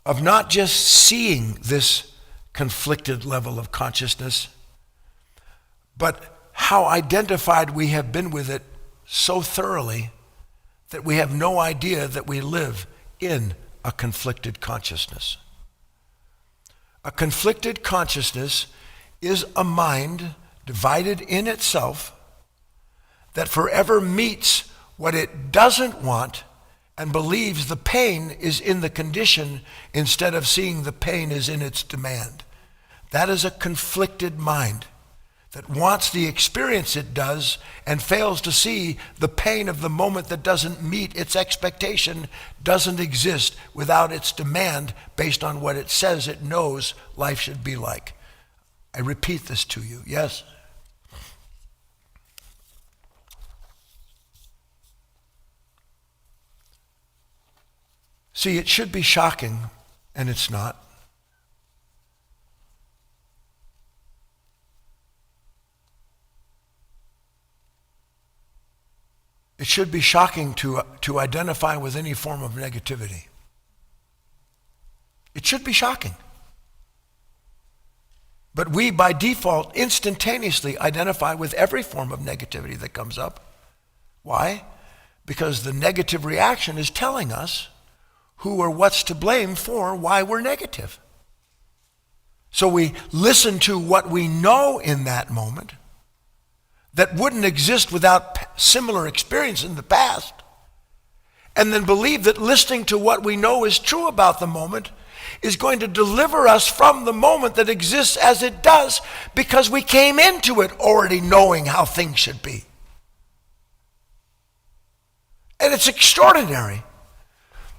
of not just seeing this conflicted level of consciousness, but how identified we have been with it so thoroughly that we have no idea that we live in a conflicted consciousness. A conflicted consciousness is a mind divided in itself that forever meets what it doesn't want and believes the pain is in the condition instead of seeing the pain is in its demand. That is a conflicted mind that wants the experience it does and fails to see the pain of the moment that doesn't meet its expectation doesn't exist without its demand based on what it says it knows life should be like. I repeat this to you, yes? See, it should be shocking, and it's not. It should be shocking to identify with any form of negativity. It should be shocking. But we, by default, instantaneously identify with every form of negativity that comes up. Why? Because the negative reaction is telling us who or what's to blame for why we're negative. So we listen to what we know in that moment that wouldn't exist without similar experience in the past, and then believe that listening to what we know is true about the moment is going to deliver us from the moment that exists as it does because we came into it already knowing how things should be. And it's extraordinary.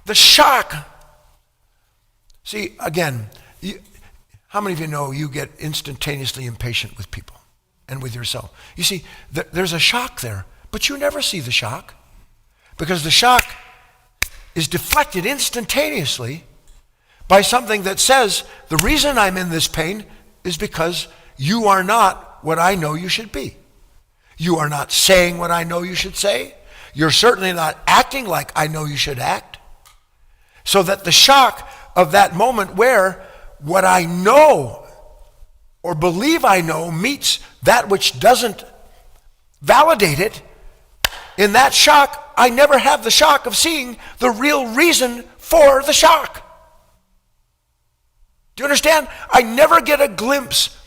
The shock. See, again, how many of you know you get instantaneously impatient with people and with yourself? You see, there's a shock there, but you never see the shock because the shock is deflected instantaneously by something that says, the reason I'm in this pain is because you are not what I know you should be. You are not saying what I know you should say. You're certainly not acting like I know you should act. So that the shock of that moment where what I know or believe I know meets that which doesn't validate it, in that shock, I never have the shock of seeing the real reason for the shock. Do you understand? I never get a glimpse.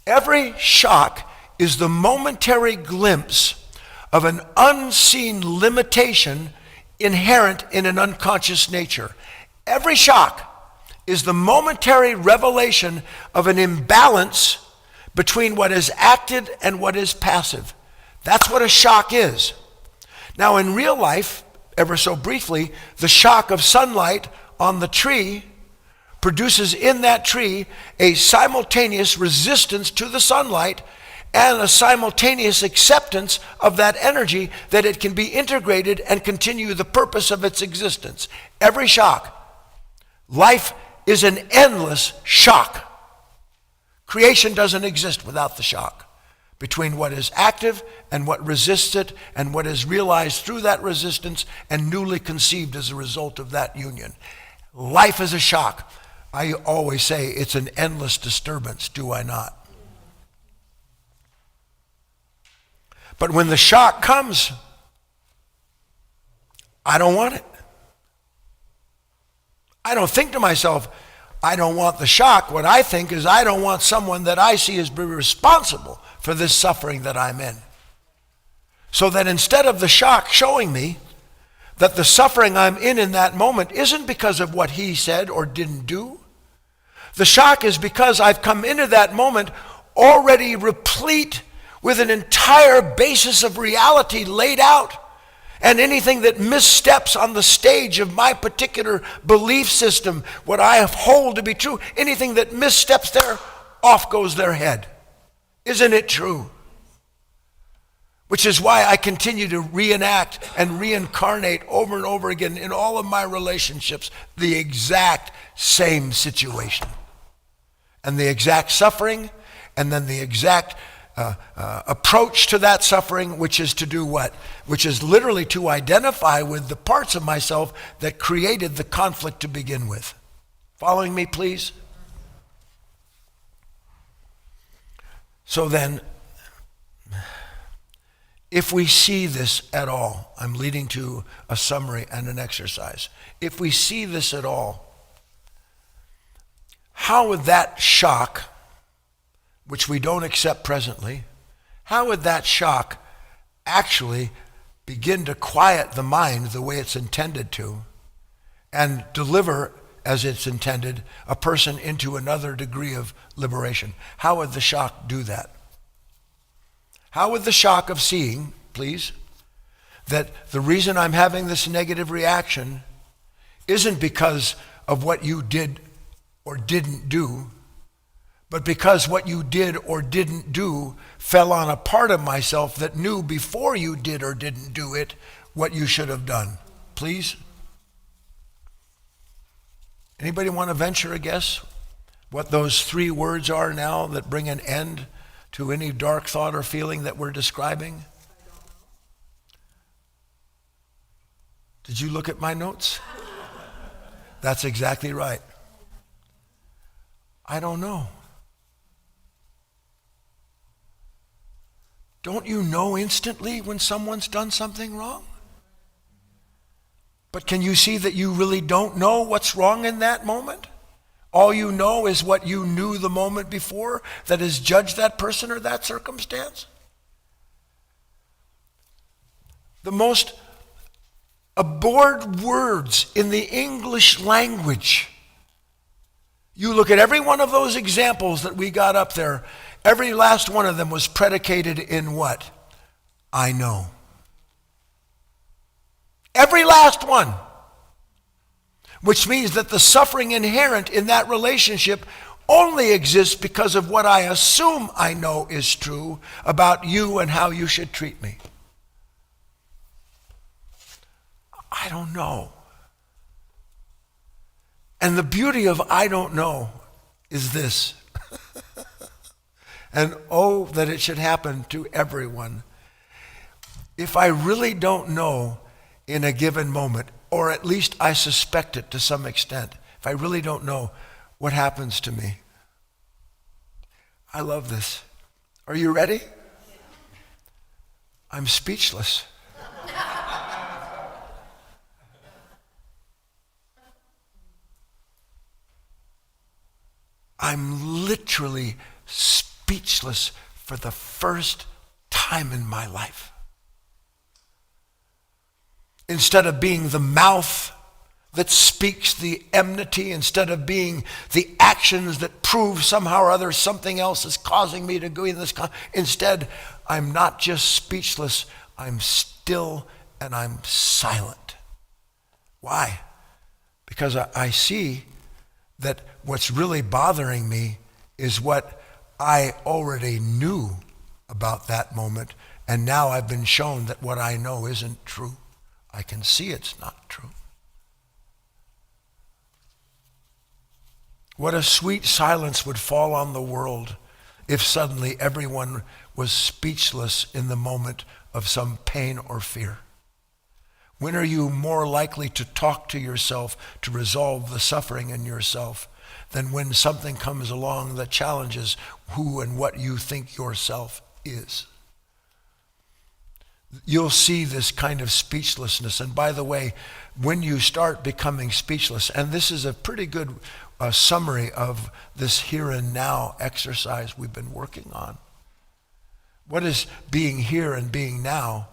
Every shock is the momentary glimpse of an unseen limitation inherent in an unconscious nature. Every shock is the momentary revelation of an imbalance between what is acted and what is passive. That's what a shock is. Now, in real life, ever so briefly, the shock of sunlight on the tree produces in that tree a simultaneous resistance to the sunlight and a simultaneous acceptance of that energy that it can be integrated and continue the purpose of its existence. Every shock. Life is an endless shock. Creation doesn't exist without the shock between what is active and what resists it and what is realized through that resistance and newly conceived as a result of that union. Life is a shock. I always say it's an endless disturbance, do I not? But when the shock comes, I don't want it. I don't think to myself, I don't want the shock. What I think is I don't want someone that I see as responsible for this suffering that I'm in. So that instead of the shock showing me that the suffering I'm in that moment isn't because of what he said or didn't do, the shock is because I've come into that moment already replete with an entire basis of reality laid out. And anything that missteps on the stage of my particular belief system, what I hold to be true, anything that missteps there, off goes their head. Isn't it true? Which is why I continue to reenact and reincarnate over and over again in all of my relationships the exact same situation. And the exact suffering, and then the exact approach to that suffering, which is to do what? Which is literally to identify with the parts of myself that created the conflict to begin with. Following me, please? So then, if we see this at all, I'm leading to a summary and an exercise. If we see this at all, how would that shock, which we don't accept presently, how would that shock actually begin to quiet the mind the way it's intended to and deliver, as it's intended, a person into another degree of liberation? How would the shock do that? How would the shock of seeing, please, that the reason I'm having this negative reaction isn't because of what you did or didn't do, but because what you did or didn't do fell on a part of myself that knew before you did or didn't do it what you should have done. Please? Anybody want to venture a guess what those 3 words are now that bring an end to any dark thought or feeling that we're describing? Did you look at my notes? That's exactly right. I don't know. Don't you know instantly when someone's done something wrong? But can you see that you really don't know what's wrong in that moment? All you know is what you knew the moment before that has judged that person or that circumstance? The most abhorred words in the English language. You look at every one of those examples that we got up there, every last one of them was predicated in what? I know. Every last one. Which means that the suffering inherent in that relationship only exists because of what I assume I know is true about you and how you should treat me. I don't know. And the beauty of I don't know is this. And oh, that it should happen to everyone. If I really don't know in a given moment, or at least I suspect it to some extent, if I really don't know, what happens to me? I love this. Are you ready? I'm speechless. I'm literally speechless for the first time in my life. Instead of being the mouth that speaks the enmity, instead of being the actions that prove somehow or other something else is causing me to go in this, instead, I'm not just speechless, I'm still and I'm silent. Why? Because I see that what's really bothering me is what I already knew about that moment, and now I've been shown that what I know isn't true. I can see it's not true. What a sweet silence would fall on the world if suddenly everyone was speechless in the moment of some pain or fear. When are you more likely to talk to yourself to resolve the suffering in yourself than when something comes along that challenges who and what you think yourself is? You'll see this kind of speechlessness. And by the way, when you start becoming speechless, and this is a pretty good summary of this here and now exercise we've been working on. What is being here and being now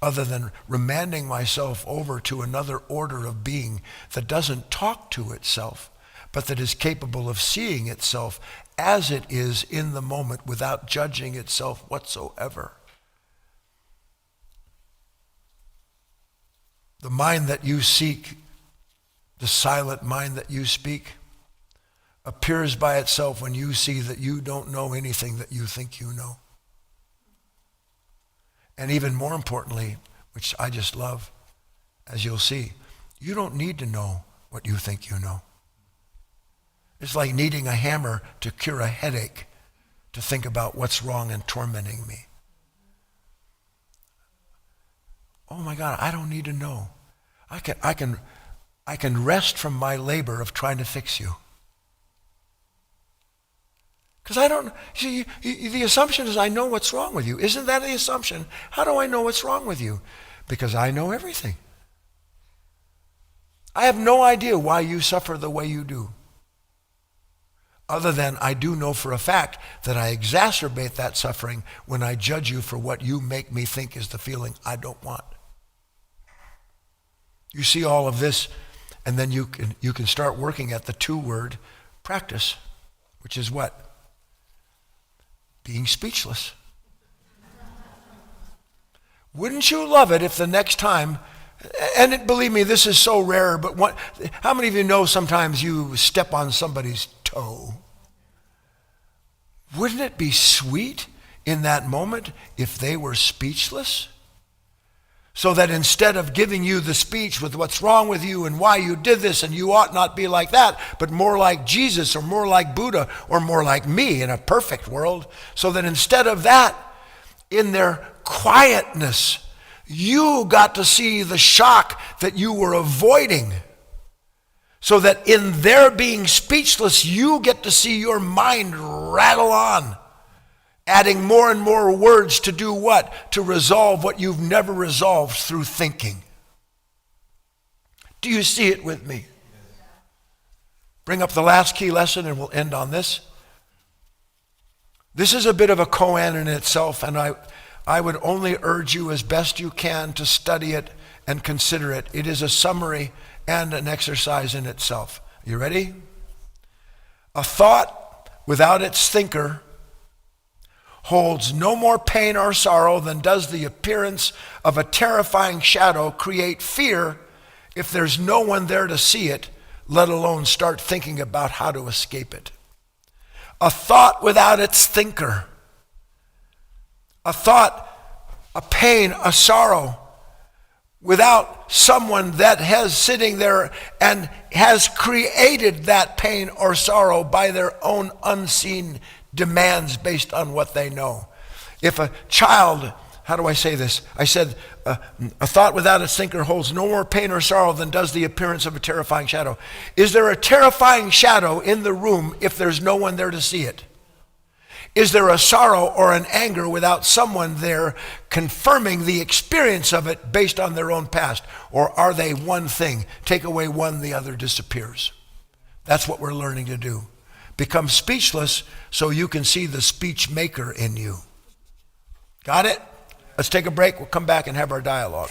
other than remanding myself over to another order of being that doesn't talk to itself, but that is capable of seeing itself as it is in the moment without judging itself whatsoever? The mind that you seek, the silent mind that you speak, appears by itself when you see that you don't know anything that you think you know. And even more importantly, which I just love, as you'll see, you don't need to know what you think you know. It's like needing a hammer to cure a headache, to think about what's wrong and tormenting me. Oh my God, I don't need to know. I I can rest from my labor of trying to fix you. Because I don't, see, the assumption is I know what's wrong with you. Isn't that the assumption? How do I know what's wrong with you? Because I know everything. I have no idea why you suffer the way you do. Other than I do know for a fact that I exacerbate that suffering when I judge you for what you make me think is the feeling I don't want. You see all of this, and then you can start working at the 2-word practice, which is what? Being speechless. Wouldn't you love it if the next time, and believe me, this is so rare, but how many of you know sometimes you step on somebody's toe? Wouldn't it be sweet in that moment if they were speechless? So that instead of giving you the speech with what's wrong with you and why you did this and you ought not be like that, but more like Jesus or more like Buddha or more like me in a perfect world, so that instead of that, in their quietness, you got to see the shock that you were avoiding. So that in their being speechless, you get to see your mind rattle on, adding more and more words to do what? To resolve what you've never resolved through thinking. Do you see it with me? Bring up the last key lesson and we'll end on this. This is a bit of a koan in itself, and I would only urge you as best you can to study it and consider it. It is a summary and an exercise in itself. You ready? A thought without its thinker holds no more pain or sorrow than does the appearance of a terrifying shadow create fear if there's no one there to see it, let alone start thinking about how to escape it. A thought without its thinker. A thought, a pain, a sorrow, without someone that has sitting there and has created that pain or sorrow by their own unseen demands based on what they know. If a child, how do I say this? I said, a thought without its thinker holds no more pain or sorrow than does the appearance of a terrifying shadow. Is there a terrifying shadow in the room if there's no one there to see it? Is there a sorrow or an anger without someone there confirming the experience of it based on their own past? Or are they one thing? Take away one, the other disappears. That's what we're learning to do. Become speechless so you can see the speech maker in you. Got it? Let's take a break. We'll come back and have our dialogue.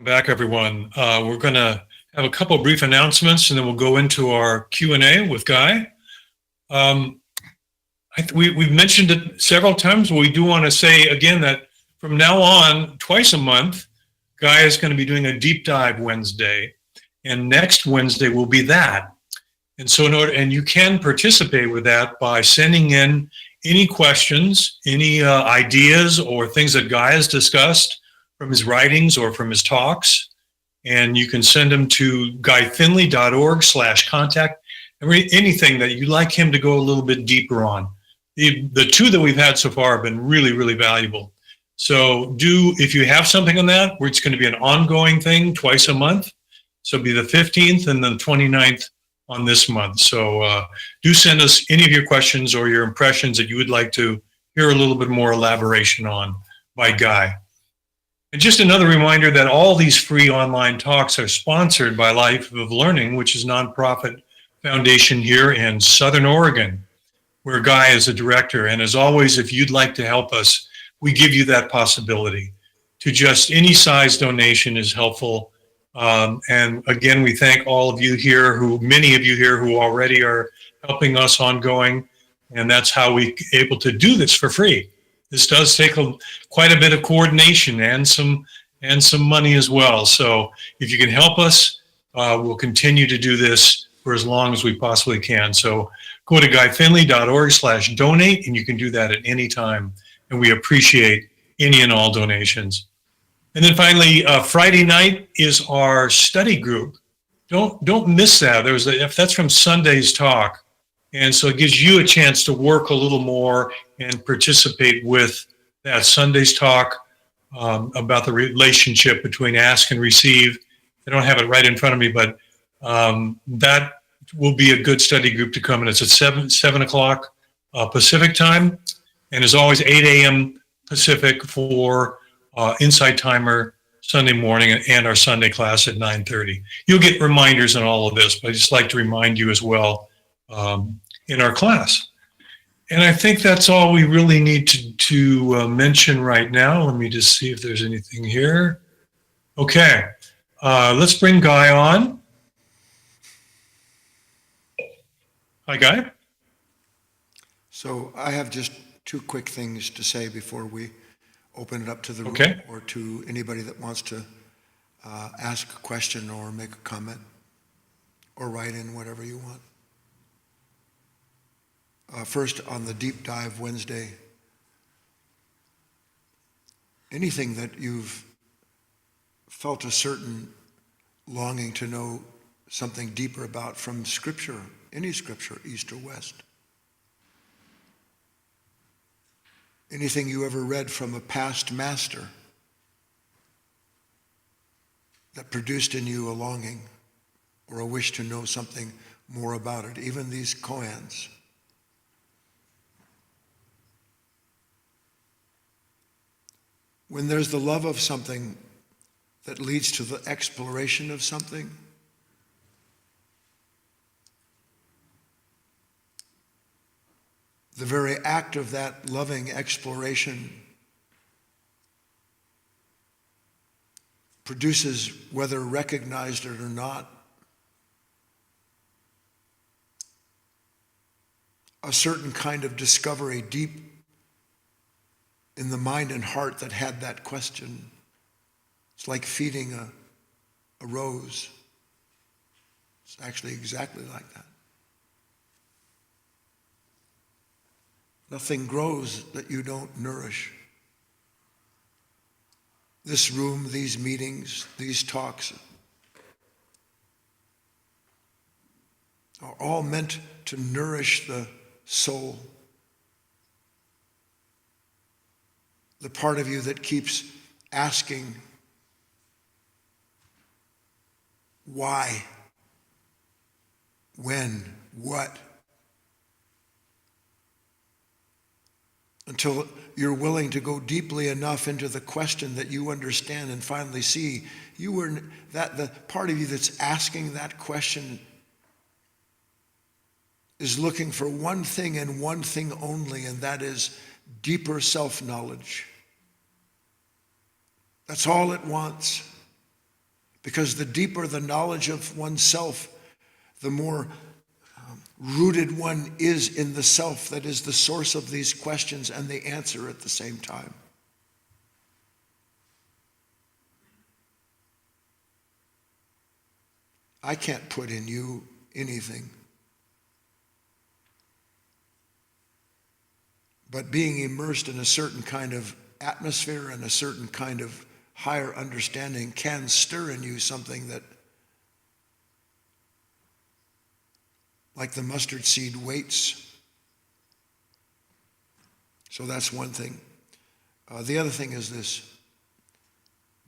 Back, everyone. We're going to have a couple of brief announcements, and then we'll go into our Q&A with Guy. We've mentioned it several times, but we do want to say again that from now on, twice a month, Guy is going to be doing a deep dive Wednesday, and next Wednesday will be that. And so, and you can participate with that by sending in any questions, any ideas, or things that Guy has discussed from his writings or from his talks. And you can send them to guyfinley.org/contact. Anything that you'd like him to go a little bit deeper on. The two that we've had so far have been really, really valuable. So if you have something on that, where it's going to be an ongoing thing twice a month. So it'll be the 15th and the 29th on this month. So do send us any of your questions or your impressions that you would like to hear a little bit more elaboration on by Guy. And just another reminder that all these free online talks are sponsored by Life of Learning, which is a nonprofit foundation here in Southern Oregon, where Guy is a director. And as always, if you'd like to help us, we give you that possibility. To just any size donation is helpful. And again, we thank all of you here, many of you here who already are helping us ongoing. And that's how we're able to do this for free. This does take quite a bit of coordination and some money as well. So if you can help us, we'll continue to do this for as long as we possibly can. So go to guyfinley.org/donate, and you can do that at any time. And we appreciate any and all donations. And then finally, Friday night is our study group. Don't miss that. That's from Sunday's talk. And so it gives you a chance to work a little more and participate with that Sunday's talk about the relationship between ask and receive. I don't have it right in front of me, but that will be a good study group to come in. It's at 7 o'clock Pacific time. And as always, 8 a.m. Pacific for Insight Timer Sunday morning and our Sunday class at 9:30. You'll get reminders on all of this, but I just like to remind you as well in our class. And I think that's all we really need to mention right now. Let me just see if there's anything here. Okay, let's bring Guy on. Hi, Guy. So I have just two quick things to say before we open it up to the room, Okay. or to anybody that wants to ask a question or make a comment or write in whatever you want. First, on the deep dive Wednesday, anything that you've felt a certain longing to know something deeper about from Scripture, any Scripture, East or West. Anything you ever read from a past master that produced in you a longing or a wish to know something more about it, even these koans. When there's the love of something that leads to the exploration of something, the very act of that loving exploration produces, whether recognized it or not, a certain kind of discovery deep in the mind and heart that had that question. It's like feeding a rose. It's actually exactly like that. Nothing grows that you don't nourish. This room, these meetings, these talks are all meant to nourish the soul. The part of you that keeps asking, why, when, what, until you're willing to go deeply enough into the question that you understand and finally see the part of you that's asking that question is looking for one thing and one thing only, and that is deeper self-knowledge. That's all it wants. Because the deeper the knowledge of oneself, the more rooted one is in the self that is the source of these questions and the answer at the same time. I can't put in you anything. But being immersed in a certain kind of atmosphere and a certain kind of higher understanding can stir in you something that, like the mustard seed, waits. So that's one thing. The other thing is this,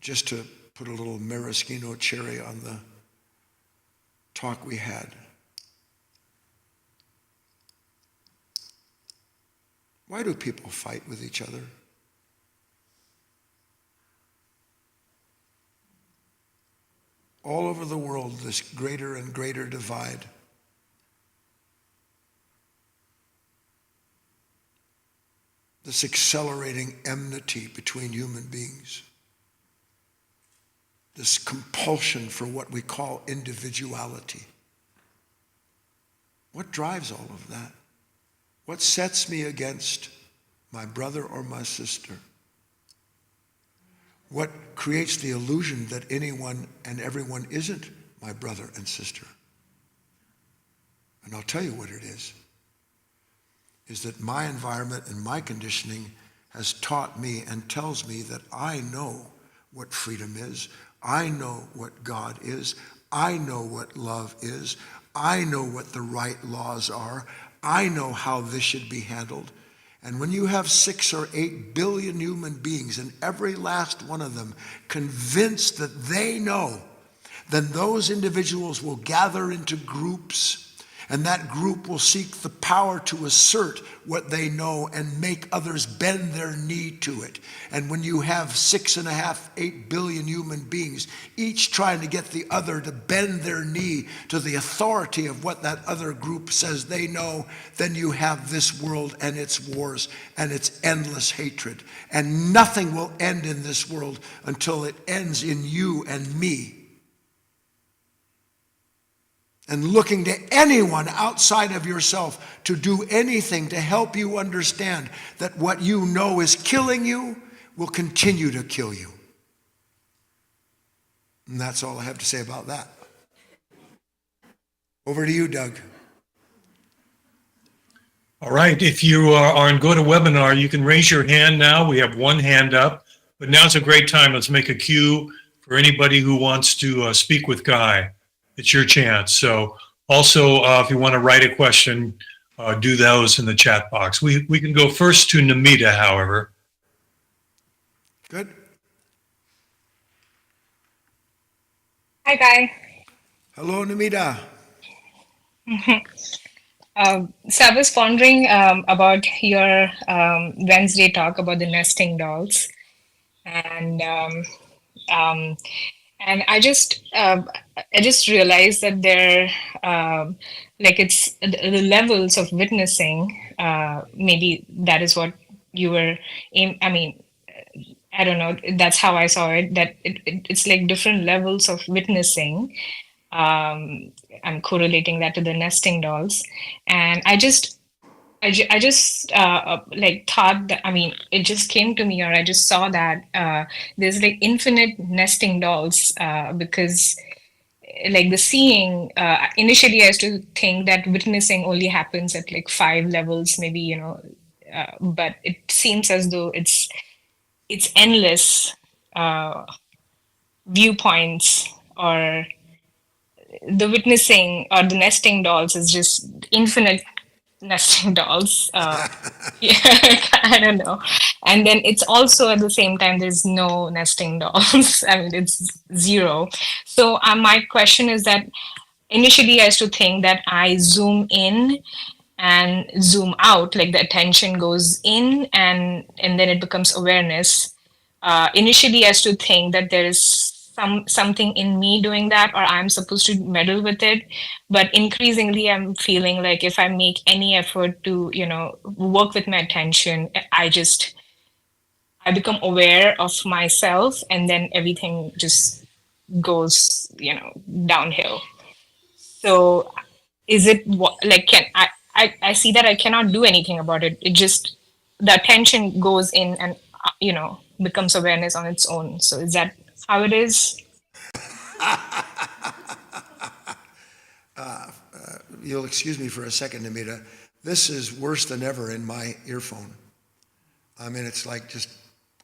just to put a little maraschino cherry on the talk we had. Why do people fight with each other? All over the world, this greater and greater divide. This accelerating enmity between human beings. This compulsion for what we call individuality. What drives all of that? What sets me against my brother or my sister? What creates the illusion that anyone and everyone isn't my brother and sister? And I'll tell you what it is that my environment and my conditioning has taught me and tells me that I know what freedom is. I know what God is. I know what love is. I know what the right laws are. I know how this should be handled. And when you have 6 or 8 billion human beings, and every last one of them convinced that they know, then those individuals will gather into groups, and that group will seek the power to assert what they know and make others bend their knee to it. And when you have 6.5, 8 billion human beings, each trying to get the other to bend their knee to the authority of what that other group says they know, then you have this world and its wars and its endless hatred. And nothing will end in this world until it ends in you and me. And looking to anyone outside of yourself to do anything to help you understand that what you know is killing you will continue to kill you. And that's all I have to say about that. Over to you, Doug. All right, if you are on GoToWebinar, you can raise your hand now. We have one hand up, but now's a great time. Let's make a queue for anybody who wants to speak with Guy. It's your chance. So also, if you want to write a question, do those in the chat box. We can go first to Namita, however. Good. Hi, Guy. Hello, Namita. So I was pondering about your Wednesday talk about the nesting dolls, and I just realized that there like it's the levels of witnessing. Maybe that is what you were. I mean, I don't know. That's how I saw it. That it's like different levels of witnessing. I'm correlating that to the nesting dolls, and I just like thought that, I mean, it just came to me, or I just saw that there's like infinite nesting dolls, because like the seeing, initially I used to think that witnessing only happens at like 5 levels, maybe, you know, but it seems as though it's endless viewpoints, or the witnessing or the nesting dolls is just infinite nesting dolls. Yeah, I don't know. And then it's also at the same time, there's no nesting dolls. I mean, it's zero. So my question is that initially I used to think that I zoom in and zoom out, like the attention goes in and then it becomes awareness. Initially I used to think that there is something in me doing that, or I'm supposed to meddle with it. But increasingly I'm feeling like if I make any effort to, you know, work with my attention, I become aware of myself, and then everything just goes, downhill. So is it like I see that I cannot do anything about it. It just the attention goes in and becomes awareness on its own. So is that how it is? You'll excuse me for a second, Amita. This is worse than ever in my earphone. I mean, it's like just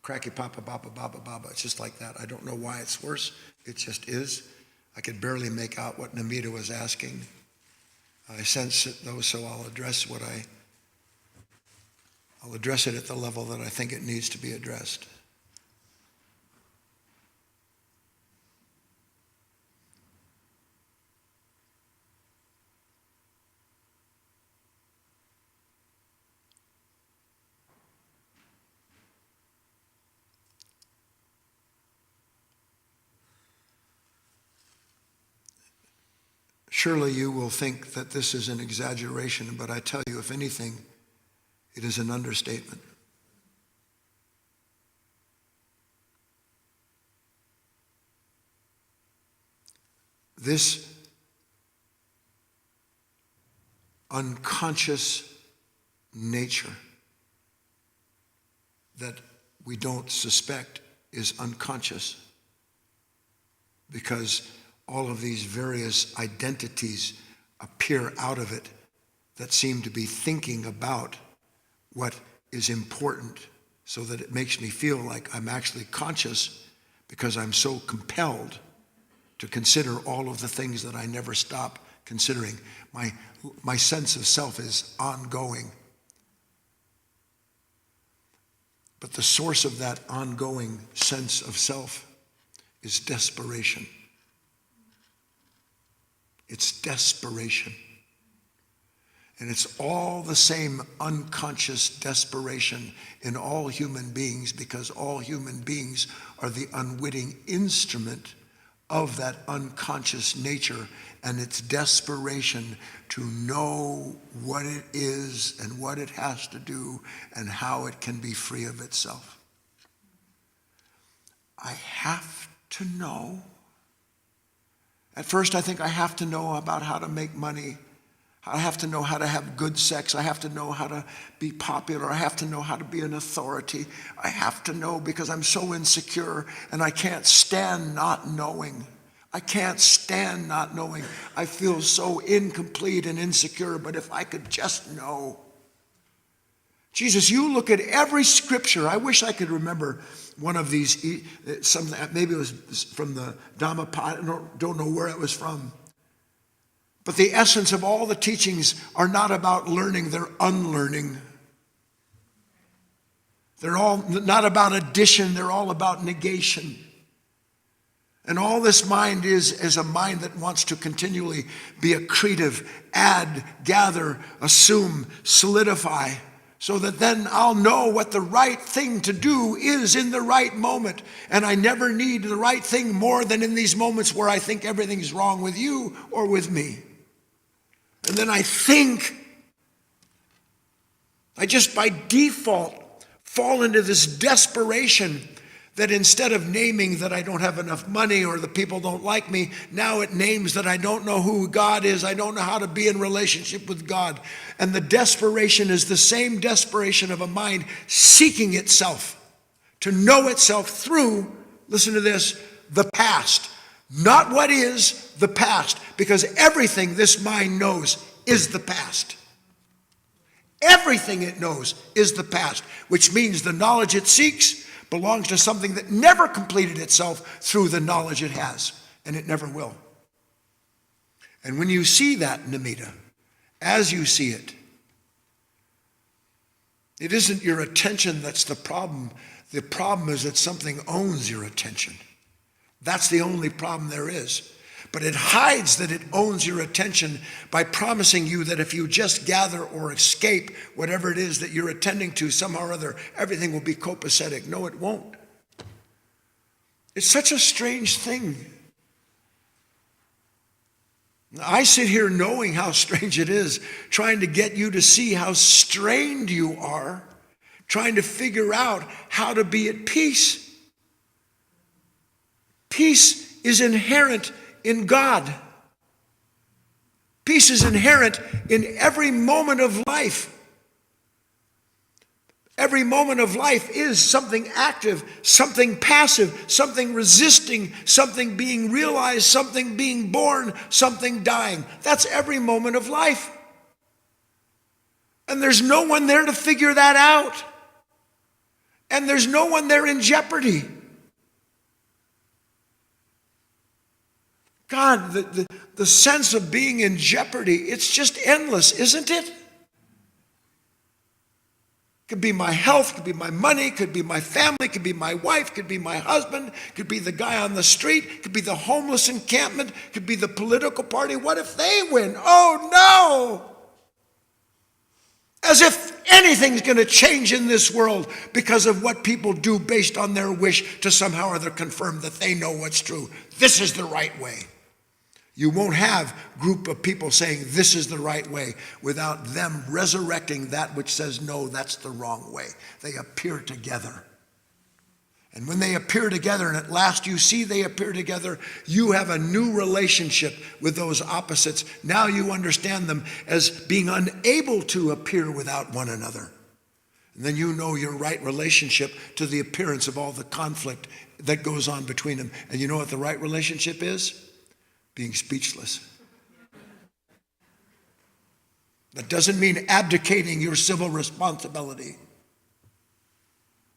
cracky papa baba baba baba. It's just like that. I don't know why it's worse. It just is. I could barely make out what Namita was asking. I sense it though, so I'll address it at the level that I think it needs to be addressed. Surely you will think that this is an exaggeration, but I tell you, if anything, it is an understatement. This unconscious nature that we don't suspect is unconscious because all of these various identities appear out of it that seem to be thinking about what is important so that it makes me feel like I'm actually conscious because I'm so compelled to consider all of the things that I never stop considering. My sense of self is ongoing. But the source of that ongoing sense of self is desperation. It's desperation. And it's all the same unconscious desperation in all human beings because all human beings are the unwitting instrument of that unconscious nature and its desperation to know what it is and what it has to do and how it can be free of itself. I have to know. At first, I think I have to know about how to make money. I have to know how to have good sex. I have to know how to be popular. I have to know how to be an authority. I have to know because I'm so insecure and I can't stand not knowing. I can't stand not knowing. I feel so incomplete and insecure, but if I could just know. Jesus, you look at every scripture. I wish I could remember one of these, something, maybe it was from the Dhammapada, I don't know where it was from. But the essence of all the teachings are not about learning, they're unlearning. They're all not about addition, they're all about negation. And all this mind is a mind that wants to continually be accretive, add, gather, assume, solidify, so that then I'll know what the right thing to do is in the right moment. And I never need the right thing more than in these moments where I think everything's wrong with you or with me. And then I just by default fall into this desperation that instead of naming that I don't have enough money or the people don't like me, now it names that I don't know who God is, I don't know how to be in relationship with God. And the desperation is the same desperation of a mind seeking itself, to know itself through, listen to this, the past. Not what is, the past, because everything this mind knows is the past. Everything it knows is the past, which means the knowledge it seeks belongs to something that never completed itself through the knowledge it has, and it never will. And when you see that, Namita, as you see it, it isn't your attention that's the problem. The problem is that something owns your attention. That's the only problem there is. But it hides that it owns your attention by promising you that if you just gather or escape whatever it is that you're attending to somehow or other, everything will be copacetic. No, it won't. It's such a strange thing. I sit here knowing how strange it is, trying to get you to see how strained you are, trying to figure out how to be at peace. Peace is inherent in God. Peace is inherent in every moment of life. Every moment of life is something active, something passive, something resisting, something being realized, something being born, something dying. That's every moment of life. And there's no one there to figure that out. And there's no one there in jeopardy. God, the sense of being in jeopardy, it's just endless, isn't it? Could be my health, could be my money, could be my family, could be my wife, could be my husband, could be the guy on the street, could be the homeless encampment, could be the political party. What if they win? Oh no! As if anything's going to change in this world because of what people do based on their wish to somehow or other confirm that they know what's true. This is the right way. You won't have a group of people saying this is the right way without them resurrecting that which says no, that's the wrong way. They appear together. And when they appear together, and at last you see they appear together, you have a new relationship with those opposites. Now you understand them as being unable to appear without one another. And then you know your right relationship to the appearance of all the conflict that goes on between them. And you know what the right relationship is? Being speechless. That doesn't mean abdicating your civil responsibility.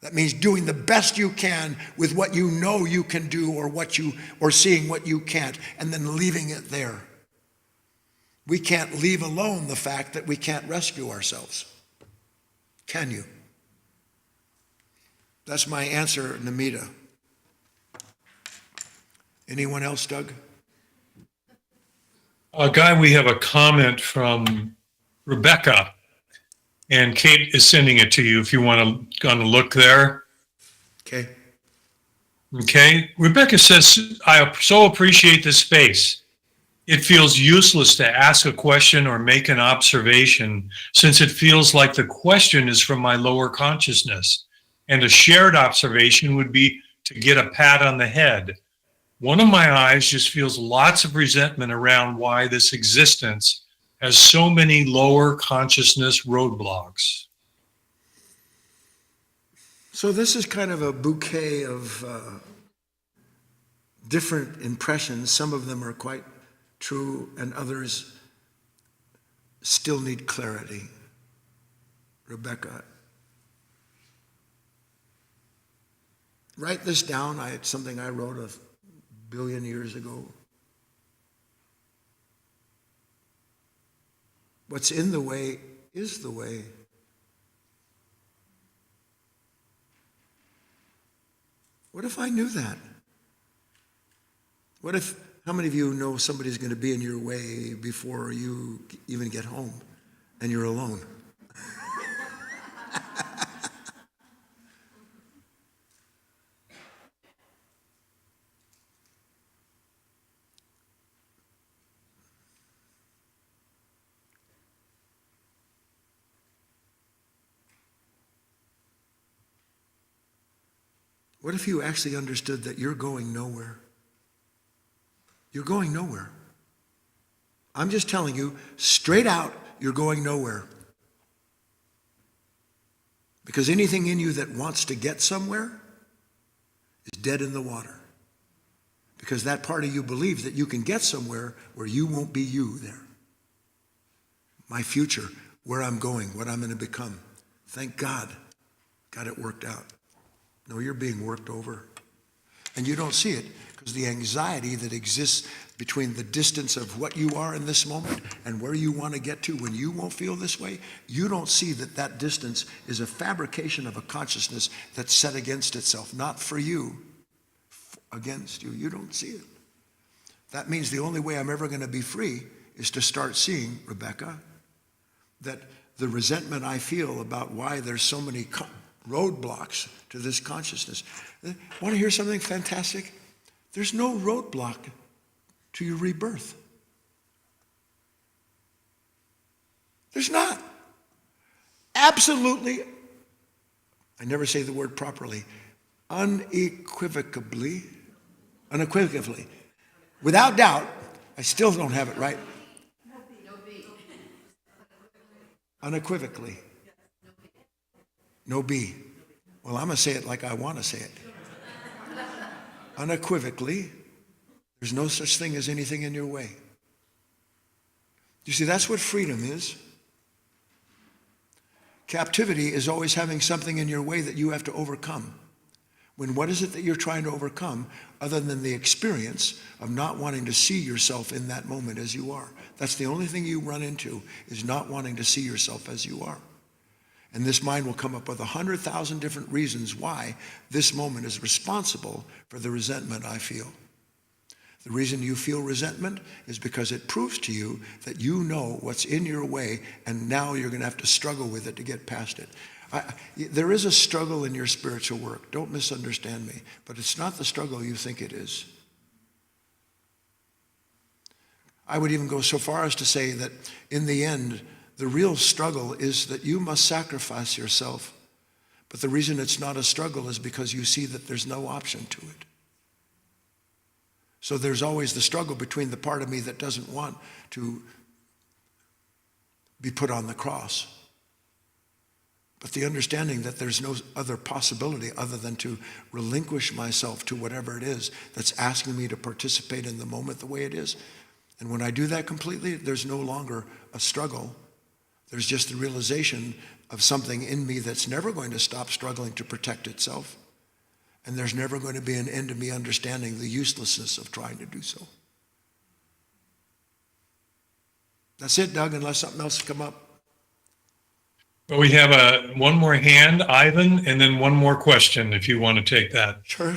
That means doing the best you can with what you know you can do or seeing what you can't, and then leaving it there. We can't leave alone the fact that we can't rescue ourselves. Can you? That's my answer, Namita. Anyone else, Doug? Guy, we have a comment from Rebecca, and Kate is sending it to you if you want to look there. Okay. Okay. Rebecca says, I so appreciate this space. It feels useless to ask a question or make an observation since it feels like the question is from my lower consciousness, and a shared observation would be to get a pat on the head. One of my eyes just feels lots of resentment around why this existence has so many lower consciousness roadblocks. So this is kind of a bouquet of different impressions. Some of them are quite true, and others still need clarity. Rebecca, write this down. It's something I wrote a billion years ago. What's in the way is the way. What if I knew that? What if, how many of you know somebody's going to be in your way before you even get home and you're alone? What if you actually understood that you're going nowhere? You're going nowhere. I'm just telling you, straight out, you're going nowhere. Because anything in you that wants to get somewhere is dead in the water. Because that part of you believes that you can get somewhere where you won't be you there. My future, where I'm going, what I'm going to become. Thank God, got it worked out. No, you're being worked over. And you don't see it because the anxiety that exists between the distance of what you are in this moment and where you want to get to when you won't feel this way, you don't see that that distance is a fabrication of a consciousness that's set against itself, not for you, against you. You don't see it. That means the only way I'm ever going to be free is to start seeing, Rebecca, that the resentment I feel about why there's so many roadblocks to this consciousness. Want to hear something fantastic? There's no roadblock to your rebirth. There's not. Absolutely, I never say the word properly, unequivocally, Unequivocally. Without doubt, I still don't have it right. Unequivocally. No B. Well, I'm going to say it like I want to say it. Unequivocally, there's no such thing as anything in your way. You see, that's what freedom is. Captivity is always having something in your way that you have to overcome. When what is it that you're trying to overcome other than the experience of not wanting to see yourself in that moment as you are? That's the only thing you run into, is not wanting to see yourself as you are. And this mind will come up with 100,000 different reasons why this moment is responsible for the resentment I feel. The reason you feel resentment is because it proves to you that you know what's in your way, and now you're going to have to struggle with it to get past it. There is a struggle in your spiritual work. Don't misunderstand me. But it's not the struggle you think it is. I would even go so far as to say that in the end, the real struggle is that you must sacrifice yourself. But the reason it's not a struggle is because you see that there's no option to it. So there's always the struggle between the part of me that doesn't want to be put on the cross, but the understanding that there's no other possibility other than to relinquish myself to whatever it is that's asking me to participate in the moment the way it is. And when I do that completely, there's no longer a struggle. There's just the realization of something in me that's never going to stop struggling to protect itself. And there's never going to be an end to me understanding the uselessness of trying to do so. That's it, Doug, unless something else has come up. Well, we have one more hand, Ivan, and then one more question if you want to take that. Sure.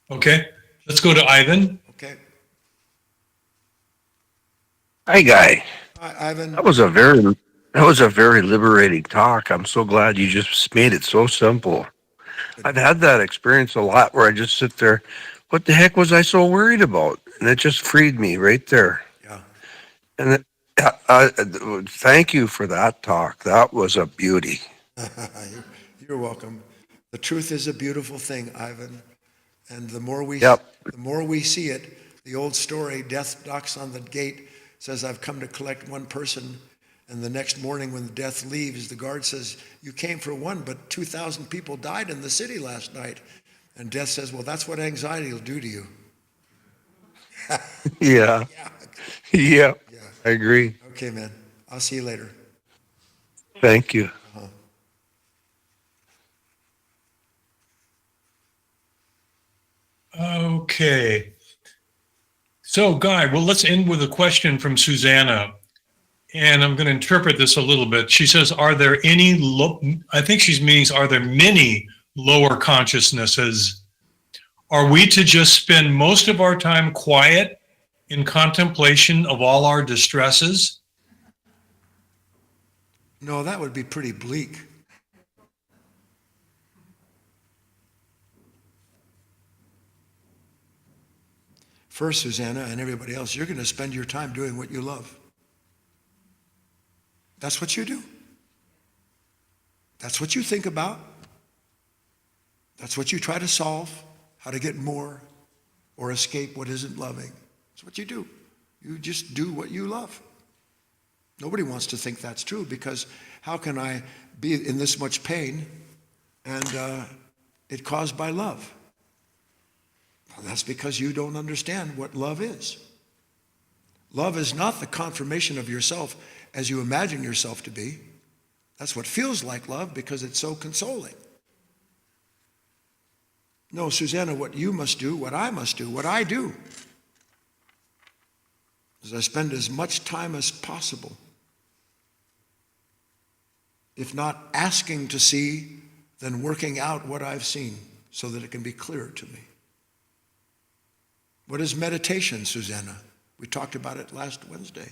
Okay, let's go to Ivan. Okay. Hi, Guy. Hi, Ivan. That was a very liberating talk. I'm so glad you just made it so simple. I've had that experience a lot where I just sit there, what the heck was I so worried about? And it just freed me right there. Yeah. And thank you for that talk. That was a beauty. You're welcome. The truth is a beautiful thing, Ivan. And the more we see it, the old story, death knocks on the gate, says, I've come to collect one person. And the next morning when death leaves, the guard says, you came for one, but 2,000 people died in the city last night. And death says, well, that's what anxiety will do to you. Yeah. Yeah. I agree. Okay, man. I'll see you later. Thank you. Okay. So, Guy, well, let's end with a question from Susanna. And I'm going to interpret this a little bit. She says, are there any, I think she means, are there many lower consciousnesses? Are we to just spend most of our time quiet in contemplation of all our distresses? No, that would be pretty bleak. First, Susanna and everybody else, you're going to spend your time doing what you love. That's what you do. That's what you think about. That's what you try to solve, how to get more or escape what isn't loving. That's what you do. You just do what you love. Nobody wants to think that's true, because how can I be in this much pain and it caused by love? Well, that's because you don't understand what love is. Love is not the confirmation of yourself as you imagine yourself to be. That's what feels like love because it's so consoling. No, Susanna, what you must do, what I must do, what I do, is I spend as much time as possible, if not asking to see, then working out what I've seen so that it can be clearer to me. What is meditation, Susanna? We talked about it last Wednesday.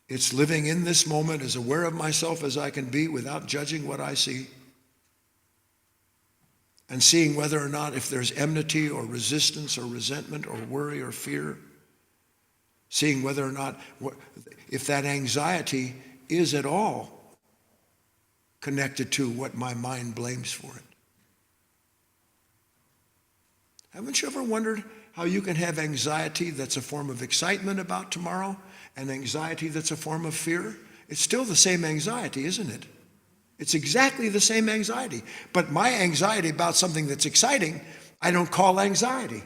It's living in this moment as aware of myself as I can be without judging what I see, and seeing whether or not if there's enmity or resistance or resentment or worry or fear, seeing whether or not if that anxiety is at all connected to what my mind blames for it. Haven't you ever wondered how you can have anxiety that's a form of excitement about tomorrow and anxiety that's a form of fear? It's still the same anxiety, isn't it? It's exactly the same anxiety. But my anxiety about something that's exciting, I don't call anxiety.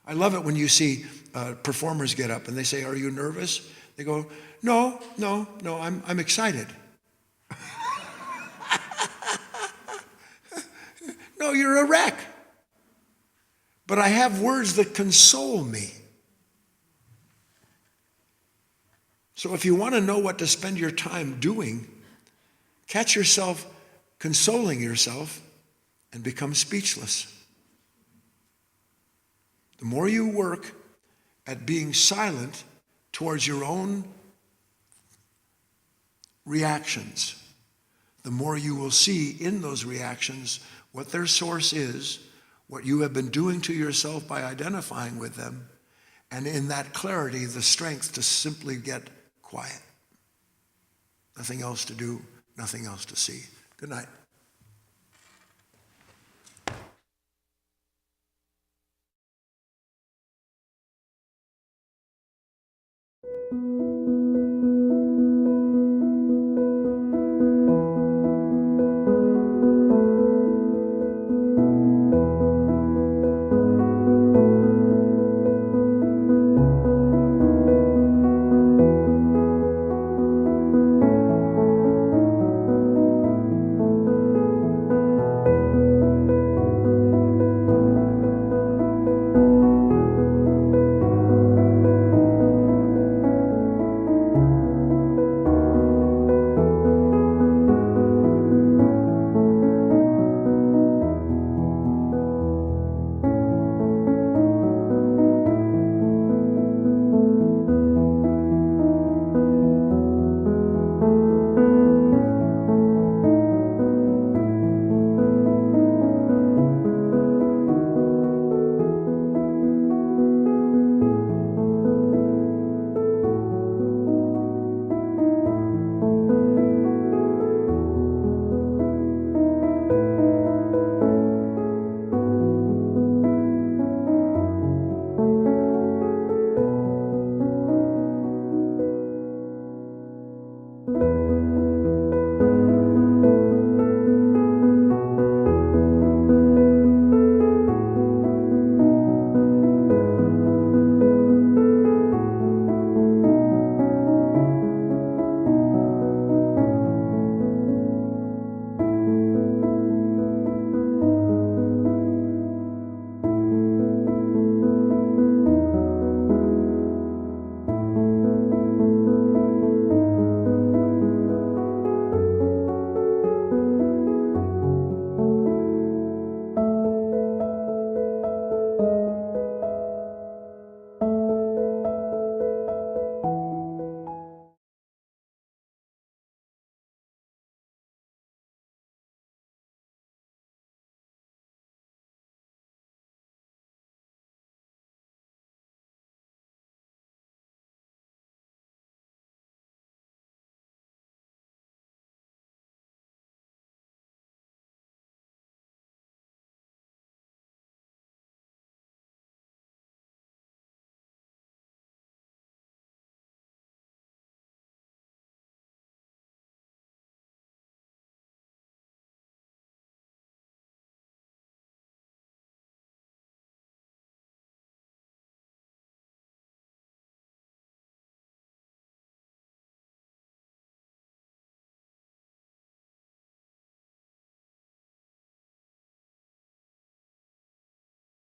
I love it when you see performers get up and they say, "Are you nervous?" They go, no, I'm excited." No, you're a wreck. But I have words that console me. So if you want to know what to spend your time doing, catch yourself consoling yourself and become speechless. The more you work at being silent towards your own reactions, the more you will see in those reactions what their source is, what you have been doing to yourself by identifying with them, and in that clarity, the strength to simply get quiet. Nothing else to do, nothing else to see. Good night.